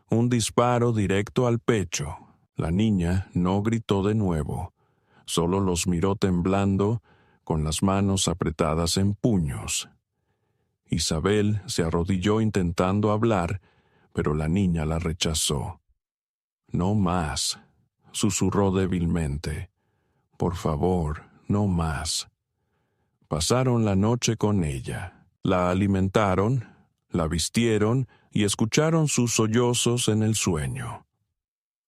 Un disparo directo al pecho. La niña no gritó de nuevo. Solo los miró temblando, con las manos apretadas en puños. Isabel se arrodilló intentando hablar, pero la niña la rechazó. «No más», susurró débilmente. «Por favor, no más». Pasaron la noche con ella. La alimentaron, la vistieron y escucharon sus sollozos en el sueño.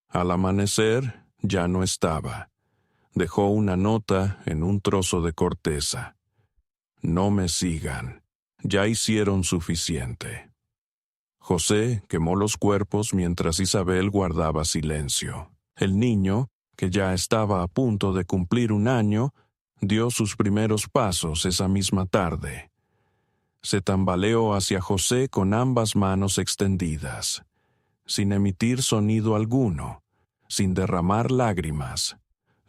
Al amanecer ya no estaba. Dejó una nota en un trozo de corteza. «No me sigan. Ya hicieron suficiente». José quemó los cuerpos mientras Isabel guardaba silencio. El niño, que ya estaba a punto de cumplir 1 año, dio sus primeros pasos esa misma tarde. Se tambaleó hacia José con ambas manos extendidas, sin emitir sonido alguno, sin derramar lágrimas,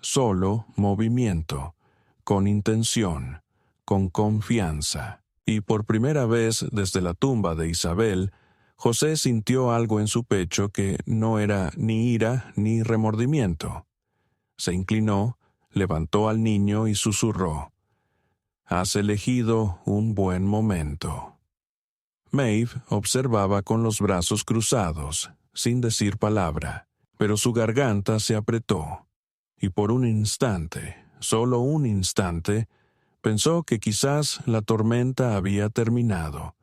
solo movimiento, con intención, con confianza. Y por primera vez desde la tumba de Isabel, José sintió algo en su pecho que no era ni ira ni remordimiento. Se inclinó, levantó al niño y susurró: «Has elegido un buen momento». Maeve observaba con los brazos cruzados, sin decir palabra, pero su garganta se apretó, y por un instante, solo un instante, pensó que quizás la tormenta había terminado.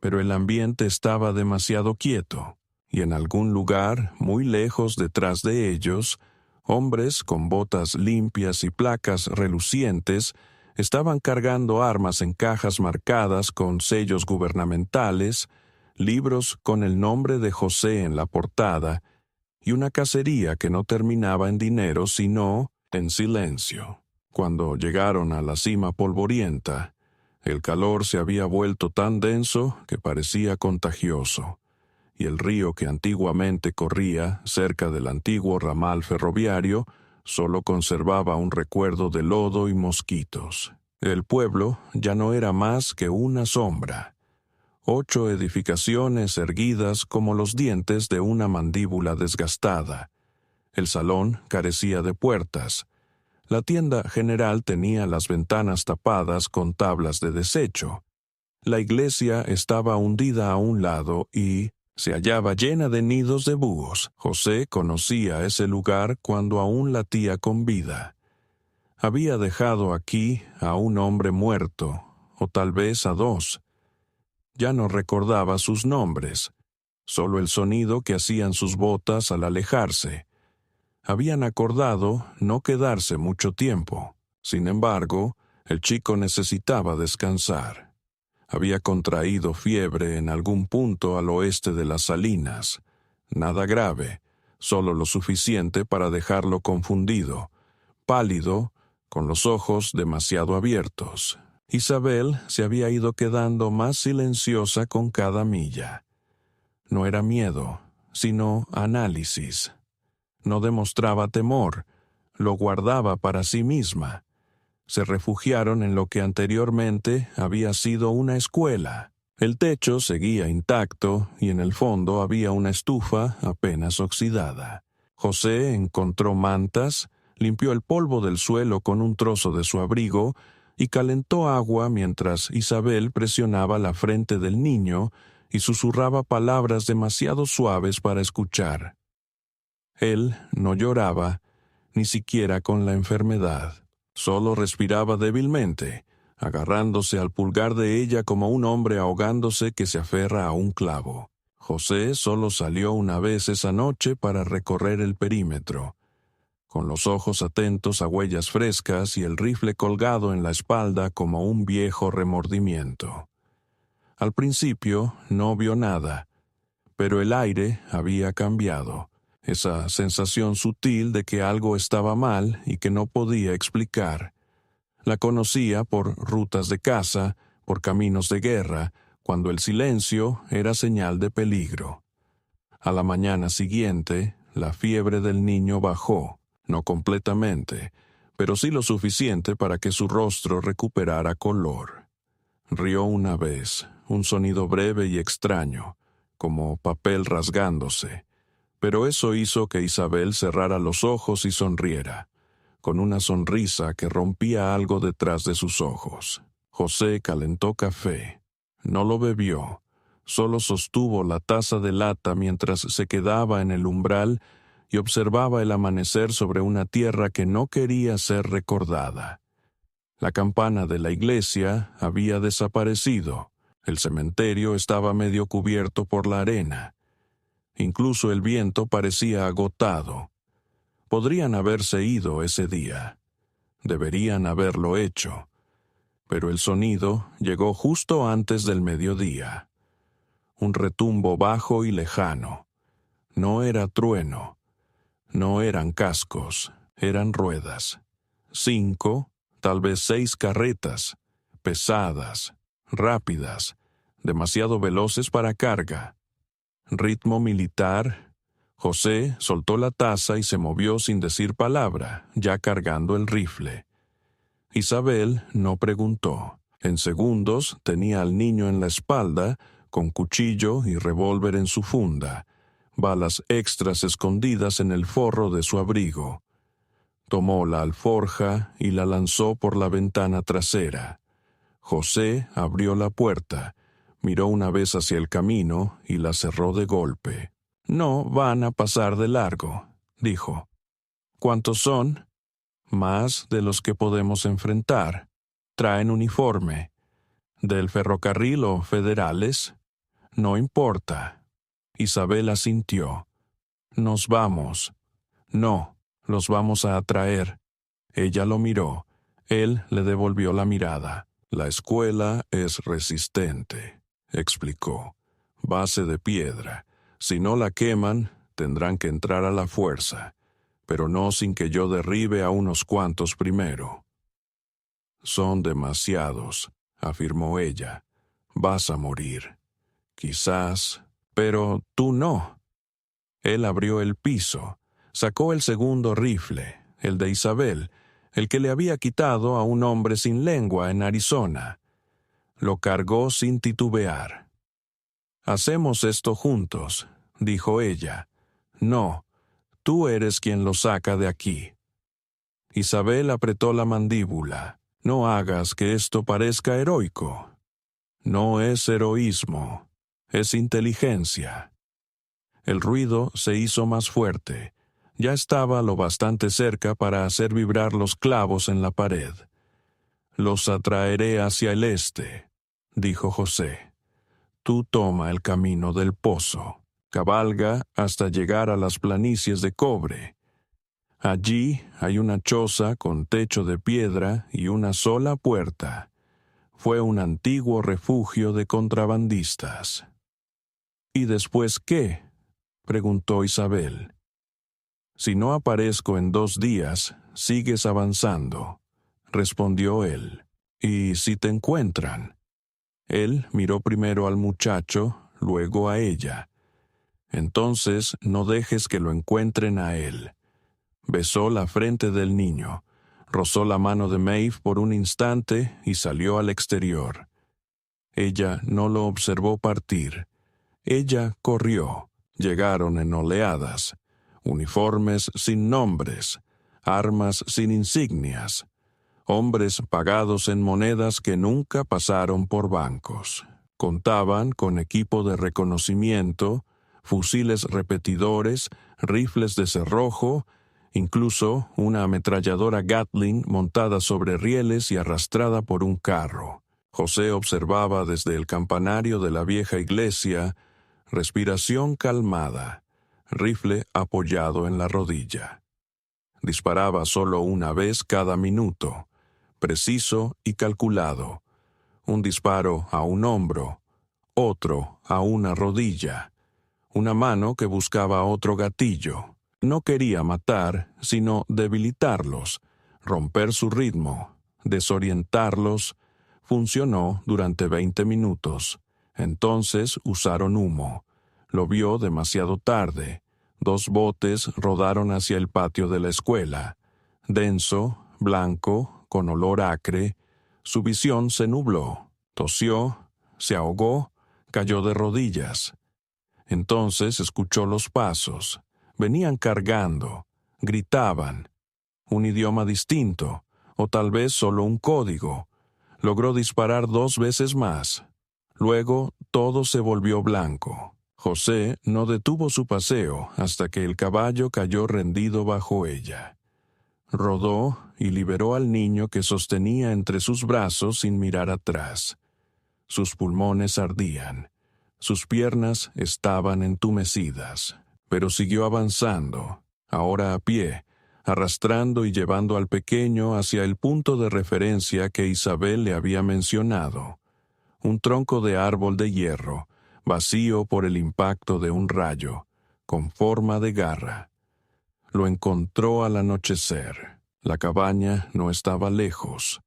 Pero el ambiente estaba demasiado quieto, y en algún lugar, muy lejos detrás de ellos, hombres con botas limpias y placas relucientes estaban cargando armas en cajas marcadas con sellos gubernamentales, libros con el nombre de José en la portada, y una cacería que no terminaba en dinero sino en silencio. Cuando llegaron a la cima polvorienta, el calor se había vuelto tan denso que parecía contagioso, y el río que antiguamente corría cerca del antiguo ramal ferroviario solo conservaba un recuerdo de lodo y mosquitos. El pueblo ya no era más que una sombra. 8 edificaciones erguidas como los dientes de una mandíbula desgastada. El salón carecía de puertas. La tienda general tenía las ventanas tapadas con tablas de desecho. La iglesia estaba hundida a un lado y se hallaba llena de nidos de búhos. José conocía ese lugar cuando aún latía con vida. Había dejado aquí a un hombre muerto, o tal vez a 2. Ya no recordaba sus nombres, solo el sonido que hacían sus botas al alejarse. Habían acordado no quedarse mucho tiempo. Sin embargo, el chico necesitaba descansar. Había contraído fiebre en algún punto al oeste de las salinas. Nada grave, solo lo suficiente para dejarlo confundido, pálido, con los ojos demasiado abiertos. Isabel se había ido quedando más silenciosa con cada milla. No era miedo, sino análisis. No demostraba temor, lo guardaba para sí misma. Se refugiaron en lo que anteriormente había sido una escuela. El techo seguía intacto y en el fondo había una estufa apenas oxidada. José encontró mantas, limpió el polvo del suelo con un trozo de su abrigo y calentó agua mientras Isabel presionaba la frente del niño y susurraba palabras demasiado suaves para escuchar. Él no lloraba, ni siquiera con la enfermedad. Solo respiraba débilmente, agarrándose al pulgar de ella como un hombre ahogándose que se aferra a un clavo. José solo salió una vez esa noche para recorrer el perímetro, con los ojos atentos a huellas frescas y el rifle colgado en la espalda como un viejo remordimiento. Al principio no vio nada, pero el aire había cambiado. Esa sensación sutil de que algo estaba mal y que no podía explicar. La conocía por rutas de caza, por caminos de guerra, cuando el silencio era señal de peligro. A la mañana siguiente, la fiebre del niño bajó, no completamente, pero sí lo suficiente para que su rostro recuperara color. Rió una vez, un sonido breve y extraño, como papel rasgándose, pero eso hizo que Isabel cerrara los ojos y sonriera, con una sonrisa que rompía algo detrás de sus ojos. José calentó café. No lo bebió, solo sostuvo la taza de lata mientras se quedaba en el umbral y observaba el amanecer sobre una tierra que no quería ser recordada. La campana de la iglesia había desaparecido. El cementerio estaba medio cubierto por la arena. Incluso el viento parecía agotado. Podrían haberse ido ese día. Deberían haberlo hecho. Pero el sonido llegó justo antes del mediodía. Un retumbo bajo y lejano. No era trueno. No eran cascos. Eran ruedas. 5, tal vez 6 carretas. Pesadas. Rápidas. Demasiado veloces para carga. Ritmo militar. José soltó la taza y se movió sin decir palabra, ya cargando el rifle. Isabel no preguntó. En segundos tenía al niño en la espalda, con cuchillo y revólver en su funda, balas extras escondidas en el forro de su abrigo. Tomó la alforja y la lanzó por la ventana trasera. José abrió la puerta, miró una vez hacia el camino y la cerró de golpe. «No van a pasar de largo», dijo. «¿Cuántos son?» «Más de los que podemos enfrentar. Traen uniforme. ¿Del ferrocarril o federales?» «No importa». Isabel asintió. «Nos vamos». «No, los vamos a atraer». Ella lo miró. Él le devolvió la mirada. «La escuela es resistente», explicó. «Base de piedra. Si no la queman, tendrán que entrar a la fuerza, pero no sin que yo derribe a unos cuantos primero». «Son demasiados», afirmó ella. «Vas a morir. Quizás, pero tú no». Él abrió el piso, sacó el segundo rifle, el de Isabel, el que le había quitado a un hombre sin lengua en Arizona. Lo cargó sin titubear. «Hacemos esto juntos», dijo ella. «No, tú eres quien lo saca de aquí». Isabel apretó la mandíbula. «No hagas que esto parezca heroico». «No es heroísmo, es inteligencia». El ruido se hizo más fuerte. Ya estaba lo bastante cerca para hacer vibrar los clavos en la pared. «Los atraeré hacia el este», dijo José. «Tú toma el camino del pozo. Cabalga hasta llegar a las planicies de cobre. Allí hay una choza con techo de piedra y una sola puerta. Fue un antiguo refugio de contrabandistas». «¿Y después qué?», preguntó Isabel. «Si no aparezco en 2 días, sigues avanzando», respondió él. «¿Y si te encuentran?» Él miró primero al muchacho, luego a ella. «Entonces no dejes que lo encuentren a él». Besó la frente del niño, rozó la mano de Maeve por un instante y salió al exterior. Ella no lo observó partir. Ella corrió. Llegaron en oleadas, uniformes sin nombres, armas sin insignias, hombres pagados en monedas que nunca pasaron por bancos. Contaban con equipo de reconocimiento, fusiles repetidores, rifles de cerrojo, incluso una ametralladora Gatling montada sobre rieles y arrastrada por un carro. José observaba desde el campanario de la vieja iglesia, respiración calmada, rifle apoyado en la rodilla. Disparaba solo una vez cada minuto, preciso y calculado. Un disparo a un hombro, otro a una rodilla, una mano que buscaba otro gatillo. No quería matar, sino debilitarlos, romper su ritmo, desorientarlos. Funcionó durante 20 minutos. Entonces usaron humo. Lo vio demasiado tarde. 2 botes rodaron hacia el patio de la escuela. Denso, blanco, con olor acre. Su visión se nubló. Tosió, se ahogó, cayó de rodillas. Entonces escuchó los pasos. Venían cargando, gritaban. Un idioma distinto, o tal vez solo un código. Logró disparar 2 veces más. Luego todo se volvió blanco. José no detuvo su paseo hasta que el caballo cayó rendido bajo ella. Rodó y liberó al niño que sostenía entre sus brazos sin mirar atrás. Sus pulmones ardían. Sus piernas estaban entumecidas, pero siguió avanzando, ahora a pie, arrastrando y llevando al pequeño hacia el punto de referencia que Isabel le había mencionado. Un tronco de árbol de hierro, vacío por el impacto de un rayo, con forma de garra. Lo encontró al anochecer. La cabaña no estaba lejos.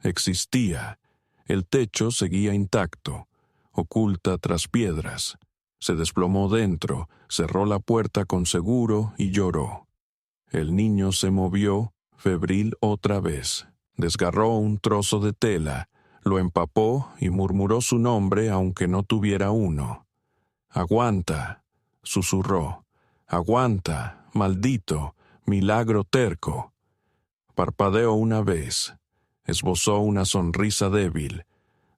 Existía. El techo seguía intacto, oculta tras piedras. Se desplomó dentro, cerró la puerta con seguro y lloró. El niño se movió, febril otra vez. Desgarró un trozo de tela, lo empapó y murmuró su nombre aunque no tuviera uno. «Aguanta», susurró. «Aguanta, maldito, milagro terco». Parpadeó una vez. Esbozó una sonrisa débil.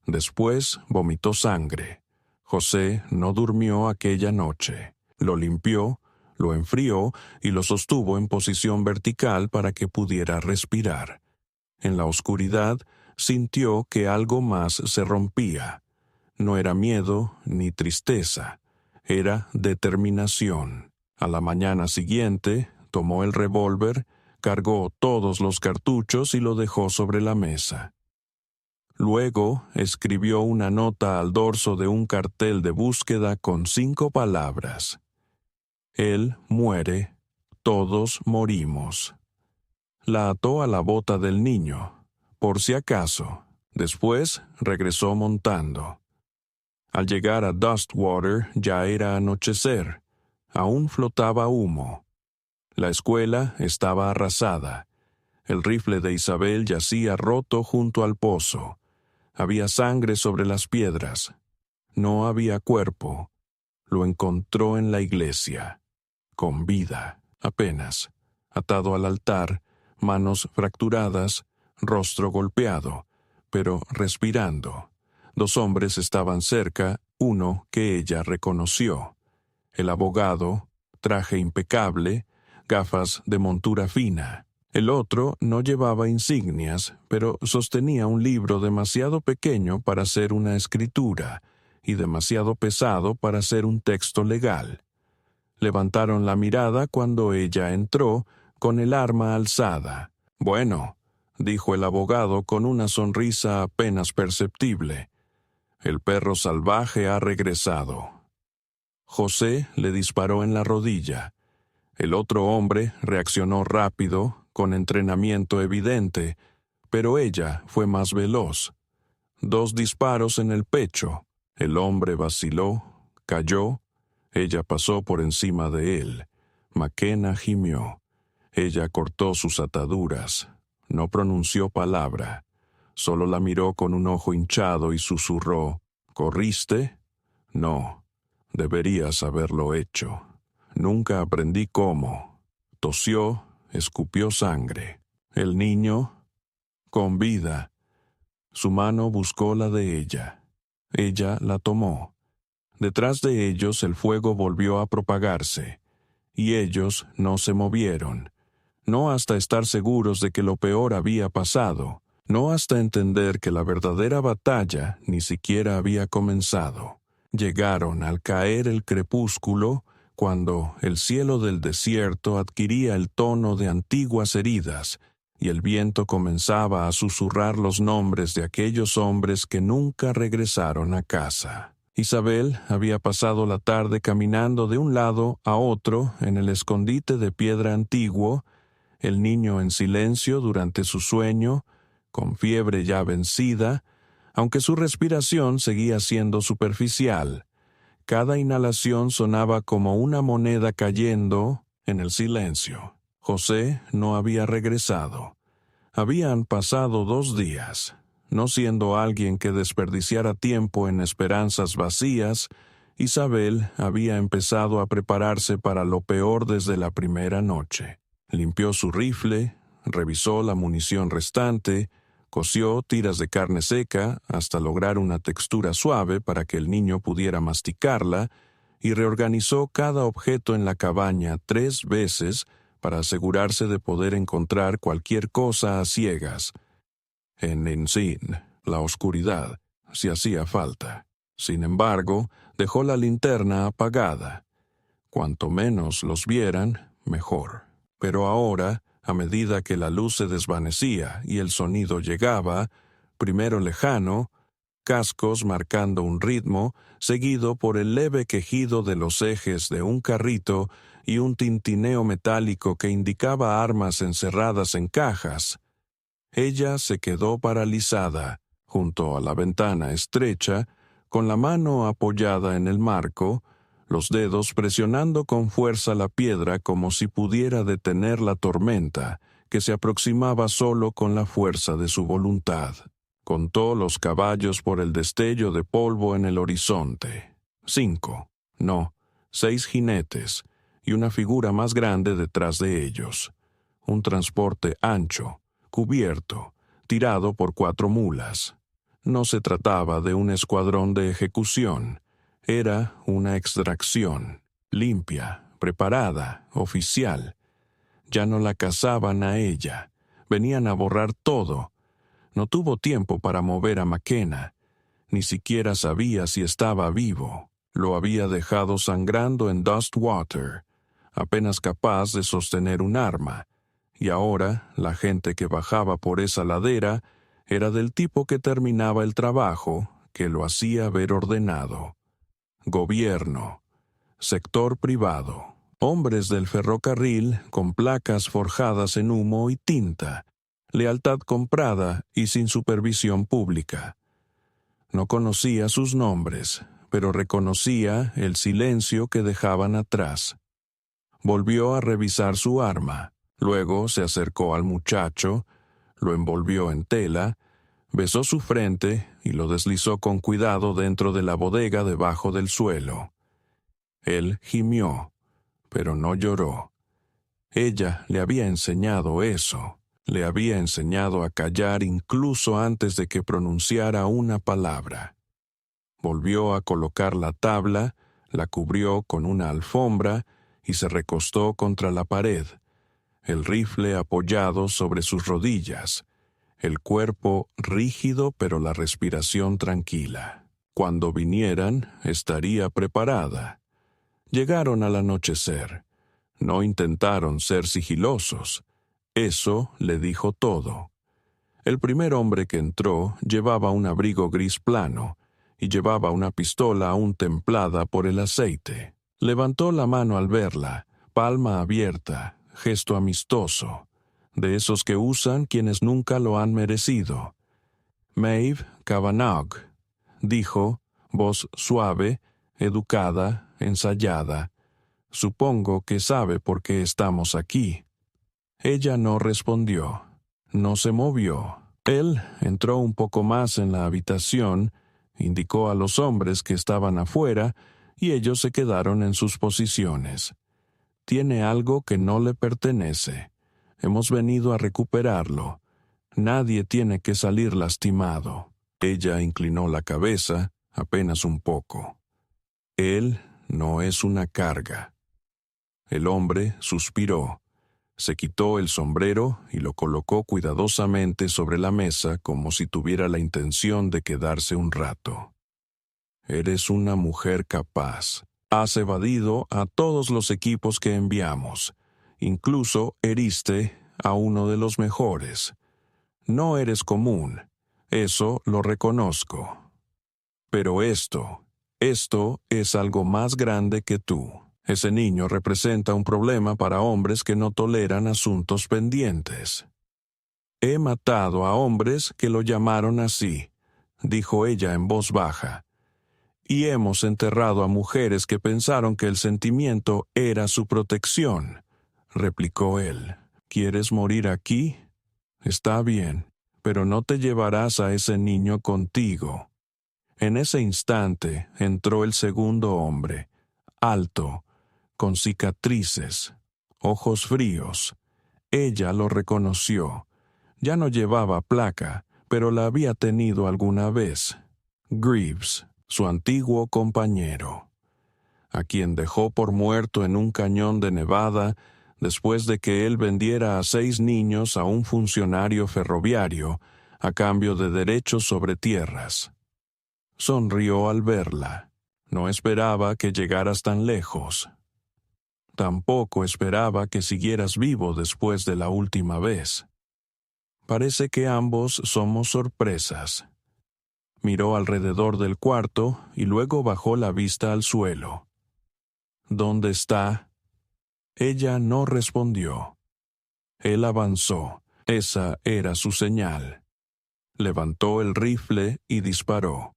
Después vomitó sangre. José no durmió aquella noche. Lo limpió, lo enfrió y lo sostuvo en posición vertical para que pudiera respirar. En la oscuridad sintió que algo más se rompía. No era miedo ni tristeza, era determinación. A la mañana siguiente, tomó el revólver, cargó todos los cartuchos y lo dejó sobre la mesa. Luego escribió una nota al dorso de un cartel de búsqueda con 5 palabras. Él muere, todos morimos. La ató a la bota del niño, por si acaso. Después regresó montando. Al llegar a Dustwater ya era anochecer. Aún flotaba humo. La escuela estaba arrasada. El rifle de Isabel yacía roto junto al pozo. Había sangre sobre las piedras. No había cuerpo. Lo encontró en la iglesia. Con vida, apenas. Atado al altar, manos fracturadas, rostro golpeado, pero respirando. 2 hombres estaban cerca, uno que ella reconoció. El abogado, traje impecable, gafas de montura fina. El otro no llevaba insignias, pero sostenía un libro demasiado pequeño para ser una escritura y demasiado pesado para ser un texto legal. Levantaron la mirada cuando ella entró, con el arma alzada. «Bueno», dijo el abogado con una sonrisa apenas perceptible. «El perro salvaje ha regresado». José le disparó en la rodilla. El otro hombre reaccionó rápido, con entrenamiento evidente, pero ella fue más veloz. 2 disparos en el pecho. El hombre vaciló, cayó. Ella pasó por encima de él. McKenna gimió. Ella cortó sus ataduras. No pronunció palabra. Solo la miró con un ojo hinchado y susurró: «¿Corriste?» «No. Deberías haberlo hecho. Nunca aprendí cómo». Tosió, escupió sangre. El niño con vida. Su mano buscó la de ella. Ella la tomó. Detrás de ellos el fuego volvió a propagarse, y ellos no se movieron, no hasta estar seguros de que lo peor había pasado, no hasta entender que la verdadera batalla ni siquiera había comenzado. Llegaron al caer el crepúsculo, cuando el cielo del desierto adquiría el tono de antiguas heridas, y el viento comenzaba a susurrar los nombres de aquellos hombres que nunca regresaron a casa. Isabel había pasado la tarde caminando de un lado a otro en el escondite de piedra antiguo, el niño en silencio durante su sueño, con fiebre ya vencida, aunque su respiración seguía siendo superficial. Cada inhalación sonaba como una moneda cayendo en el silencio. José no había regresado. Habían pasado 2 días. No siendo alguien que desperdiciara tiempo en esperanzas vacías, Isabel había empezado a prepararse para lo peor desde la primera noche. Limpió su rifle, revisó la munición restante, coció tiras de carne seca hasta lograr una textura suave para que el niño pudiera masticarla, y reorganizó cada objeto en la cabaña 3 veces para asegurarse de poder encontrar cualquier cosa a ciegas. En sí, la oscuridad, si hacía falta. Sin embargo, dejó la linterna apagada. Cuanto menos los vieran, mejor. Pero ahora, a medida que la luz se desvanecía y el sonido llegaba, primero lejano, cascos marcando un ritmo, seguido por el leve quejido de los ejes de un carrito y un tintineo metálico que indicaba armas encerradas en cajas, ella se quedó paralizada, junto a la ventana estrecha, con la mano apoyada en el marco, los dedos presionando con fuerza la piedra como si pudiera detener la tormenta, que se aproximaba solo con la fuerza de su voluntad. Contó los caballos por el destello de polvo en el horizonte. 5, no, 6 jinetes, y una figura más grande detrás de ellos. Un transporte ancho, cubierto, tirado por 4 mulas. No se trataba de un escuadrón de ejecución, era una extracción, limpia, preparada, oficial. Ya no la cazaban a ella, venían a borrar todo. No tuvo tiempo para mover a McKenna, ni siquiera sabía si estaba vivo. Lo había dejado sangrando en Dustwater, apenas capaz de sostener un arma, y ahora la gente que bajaba por esa ladera era del tipo que terminaba el trabajo, que lo hacía ver ordenado. Gobierno, sector privado, hombres del ferrocarril con placas forjadas en humo y tinta, lealtad comprada y sin supervisión pública. No conocía sus nombres, pero reconocía el silencio que dejaban atrás. Volvió a revisar su arma. Luego se acercó al muchacho, lo envolvió en tela, besó su frente y lo deslizó con cuidado dentro de la bodega debajo del suelo. Él gimió, pero no lloró. Ella le había enseñado eso, le había enseñado a callar incluso antes de que pronunciara una palabra. Volvió a colocar la tabla, la cubrió con una alfombra y se recostó contra la pared, el rifle apoyado sobre sus rodillas, el cuerpo rígido pero la respiración tranquila. Cuando vinieran, estaría preparada. Llegaron al anochecer. No intentaron ser sigilosos. Eso le dijo todo. El primer hombre que entró llevaba un abrigo gris plano y llevaba una pistola aún templada por el aceite. Levantó la mano al verla, palma abierta, gesto amistoso, de esos que usan quienes nunca lo han merecido. Maeve Kavanagh, dijo, voz suave, educada, ensayada. Supongo que sabe por qué estamos aquí. Ella no respondió, no se movió. Él entró un poco más en la habitación, indicó a los hombres que estaban afuera, y ellos se quedaron en sus posiciones. Tiene algo que no le pertenece. Hemos venido a recuperarlo. Nadie tiene que salir lastimado. Ella inclinó la cabeza, apenas un poco. Él no es una carga. El hombre suspiró. Se quitó el sombrero y lo colocó cuidadosamente sobre la mesa como si tuviera la intención de quedarse un rato. Eres una mujer capaz. Has evadido a todos los equipos que enviamos. Incluso heriste a uno de los mejores. No eres común. Eso lo reconozco. Pero esto es algo más grande que tú. Ese niño representa un problema para hombres que no toleran asuntos pendientes. He matado a hombres que lo llamaron así, dijo ella en voz baja. Y hemos enterrado a mujeres que pensaron que el sentimiento era su protección, replicó él. ¿Quieres morir aquí? Está bien, pero no te llevarás a ese niño contigo. En ese instante entró el segundo hombre, alto, con cicatrices, ojos fríos. Ella lo reconoció. Ya no llevaba placa, pero la había tenido alguna vez. Greaves, su antiguo compañero, a quien dejó por muerto en un cañón de Nevada después de que él vendiera a 6 niños a un funcionario ferroviario a cambio de derechos sobre tierras. Sonrió al verla. No esperaba que llegaras tan lejos. Tampoco esperaba que siguieras vivo después de la última vez. Parece que ambos somos sorpresas. Miró alrededor del cuarto y luego bajó la vista al suelo. ¿Dónde está? Ella no respondió. Él avanzó. Esa era su señal. Levantó el rifle y disparó.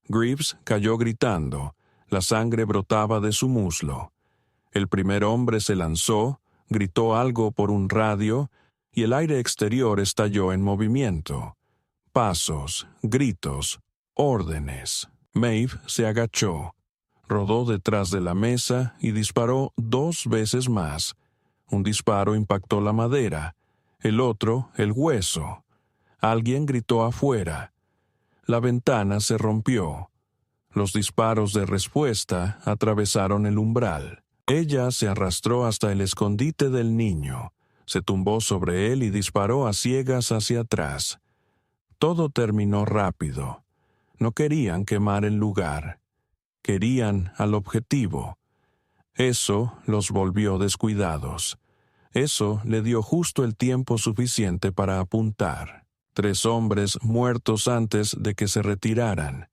Greaves cayó gritando. La sangre brotaba de su muslo. El primer hombre se lanzó, gritó algo por un radio, y el aire exterior estalló en movimiento. Pasos, gritos, órdenes. Maeve se agachó, rodó detrás de la mesa y disparó 2 veces más. Un disparo impactó la madera, el otro el hueso. Alguien gritó afuera. La ventana se rompió. Los disparos de respuesta atravesaron el umbral. Ella se arrastró hasta el escondite del niño, se tumbó sobre él y disparó a ciegas hacia atrás. Todo terminó rápido. No querían quemar el lugar. Querían al objetivo. Eso los volvió descuidados. Eso le dio justo el tiempo suficiente para apuntar. 3 hombres muertos antes de que se retiraran.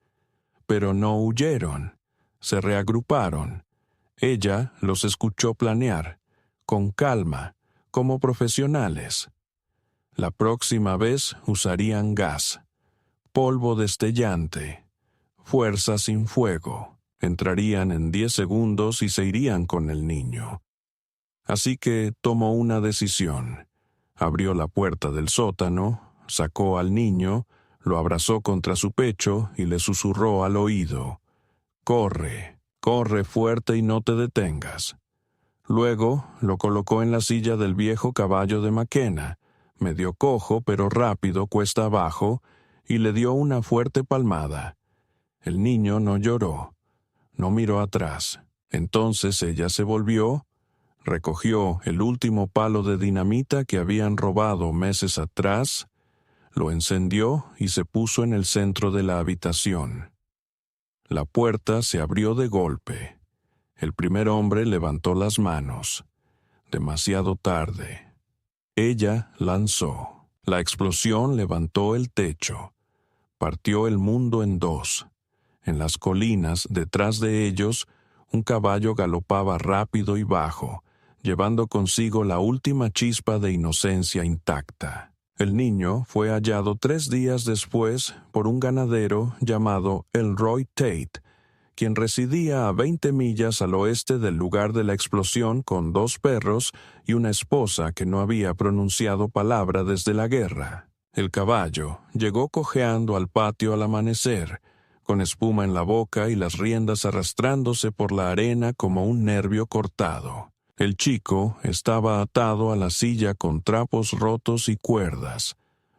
Pero no huyeron. Se reagruparon. Ella los escuchó planear, con calma, como profesionales. La próxima vez usarían gas, polvo destellante, fuerza sin fuego. Entrarían en 10 segundos y se irían con el niño. Así que tomó una decisión. Abrió la puerta del sótano, sacó al niño, lo abrazó contra su pecho y le susurró al oído: «Corre, corre fuerte y no te detengas». Luego lo colocó en la silla del viejo caballo de McKenna, medio cojo pero rápido cuesta abajo, y le dio una fuerte palmada. El niño no lloró, no miró atrás. Entonces ella se volvió, recogió el último palo de dinamita que habían robado meses atrás, lo encendió y se puso en el centro de la habitación. La puerta se abrió de golpe. El primer hombre levantó las manos. Demasiado tarde. Ella lanzó. La explosión levantó el techo. Partió el mundo en 2. En las colinas, detrás de ellos, un caballo galopaba rápido y bajo, llevando consigo la última chispa de inocencia intacta. El niño fue hallado 3 días después por un ganadero llamado Elroy Tate, quien residía a 20 millas al oeste del lugar de la explosión con 2 perros y una esposa que no había pronunciado palabra desde la guerra. El caballo llegó cojeando al patio al amanecer, con espuma en la boca y las riendas arrastrándose por la arena como un nervio cortado. El chico estaba atado a la silla con trapos rotos y cuerdas.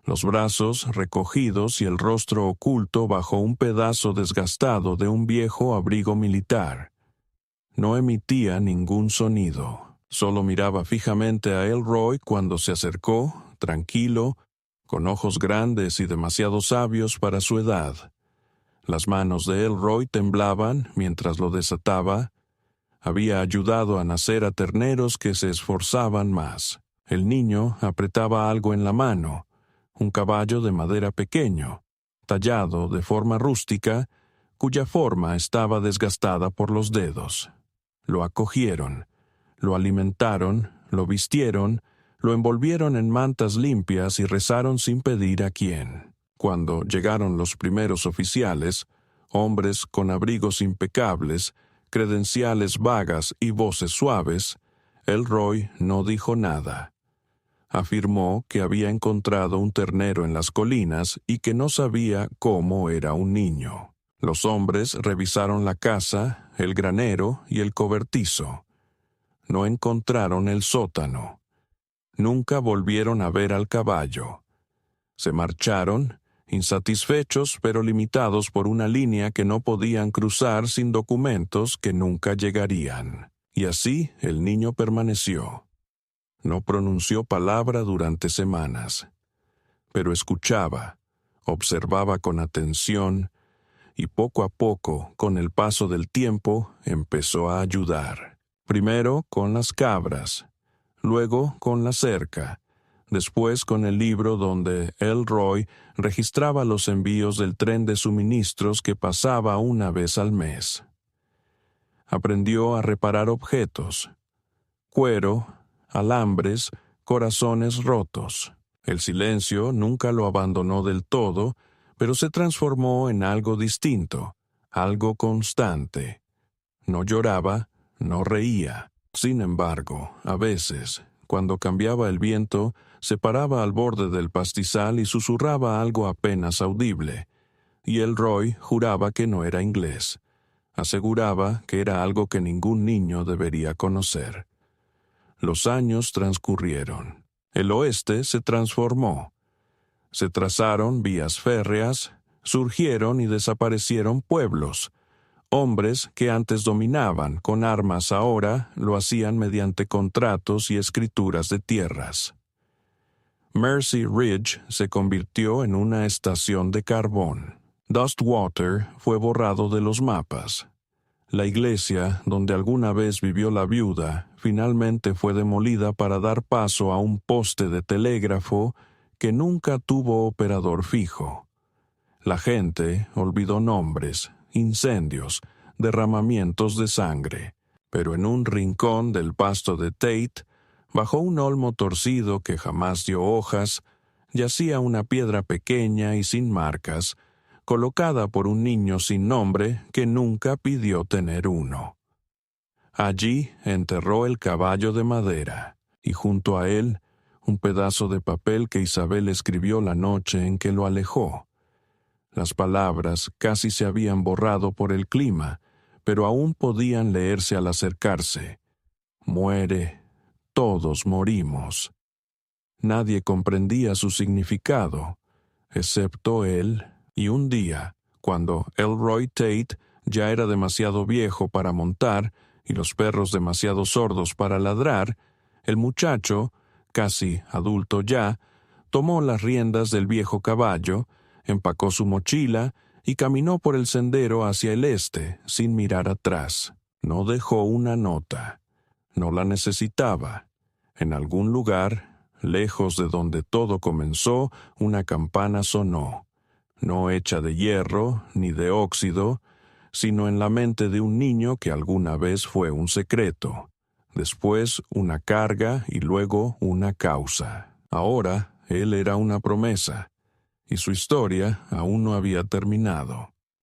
los brazos recogidos y el rostro oculto bajo un pedazo desgastado de un viejo abrigo militar. No emitía ningún sonido. Solo miraba fijamente a Elroy cuando se acercó, tranquilo, con ojos grandes y demasiado sabios para su edad. Las manos de Elroy temblaban mientras lo desataba. Había ayudado a nacer a terneros que se esforzaban más. El niño apretaba algo en la mano, un caballo de madera pequeño, tallado de forma rústica, cuya forma estaba desgastada por los dedos. Lo acogieron, lo alimentaron, lo vistieron, lo envolvieron en mantas limpias y rezaron sin pedir a quién. Cuando llegaron los primeros oficiales, hombres con abrigos impecables, credenciales vagas y voces suaves, Elroy no dijo nada. Afirmó que había encontrado un ternero en las colinas y que no sabía cómo era un niño. Los hombres revisaron la casa, el granero y el cobertizo. No encontraron el sótano. Nunca volvieron a ver al caballo. Se marcharon, insatisfechos pero limitados por una línea que no podían cruzar sin documentos que nunca llegarían. Y así el niño permaneció. No pronunció palabra durante semanas, pero escuchaba, observaba con atención y poco a poco, con el paso del tiempo, empezó a ayudar. Primero con las cabras, luego con la cerca, después con el libro donde Elroy registraba los envíos del tren de suministros que pasaba una vez al mes. Aprendió a reparar objetos, cuero, alambres, corazones rotos. El silencio nunca lo abandonó del todo, pero se transformó en algo distinto, algo constante. No lloraba, no reía. Sin embargo, a veces, cuando cambiaba el viento, se paraba al borde del pastizal y susurraba algo apenas audible, y Elroy juraba que no era inglés. Aseguraba que era algo que ningún niño debería conocer. Los años transcurrieron. El oeste se transformó. Se trazaron vías férreas, surgieron y desaparecieron pueblos. Hombres que antes dominaban con armas ahora lo hacían mediante contratos y escrituras de tierras. Mercy Ridge se convirtió en una estación de carbón. Dustwater fue borrado de los mapas. La iglesia, donde alguna vez vivió la viuda, finalmente fue demolida para dar paso a un poste de telégrafo que nunca tuvo operador fijo. La gente olvidó nombres, incendios, derramamientos de sangre, pero en un rincón del pasto de Tate, bajo un olmo torcido que jamás dio hojas, yacía una piedra pequeña y sin marcas, colocada por un niño sin nombre que nunca pidió tener uno. Allí enterró el caballo de madera, y junto a él un pedazo de papel que Isabel escribió la noche en que lo alejó. Las palabras casi se habían borrado por el clima, pero aún podían leerse al acercarse. Muere, todos morimos. Nadie comprendía su significado, excepto él. Y un día, cuando Elroy Tate ya era demasiado viejo para montar y los perros demasiado sordos para ladrar, el muchacho, casi adulto ya, tomó las riendas del viejo caballo, empacó su mochila y caminó por el sendero hacia el este, sin mirar atrás. No dejó una nota. No la necesitaba. En algún lugar, lejos de donde todo comenzó, una campana sonó. No hecha de hierro ni de óxido, sino en la mente de un niño que alguna vez fue un secreto, después una carga y luego una causa. Ahora él era una promesa, y su historia aún no había terminado.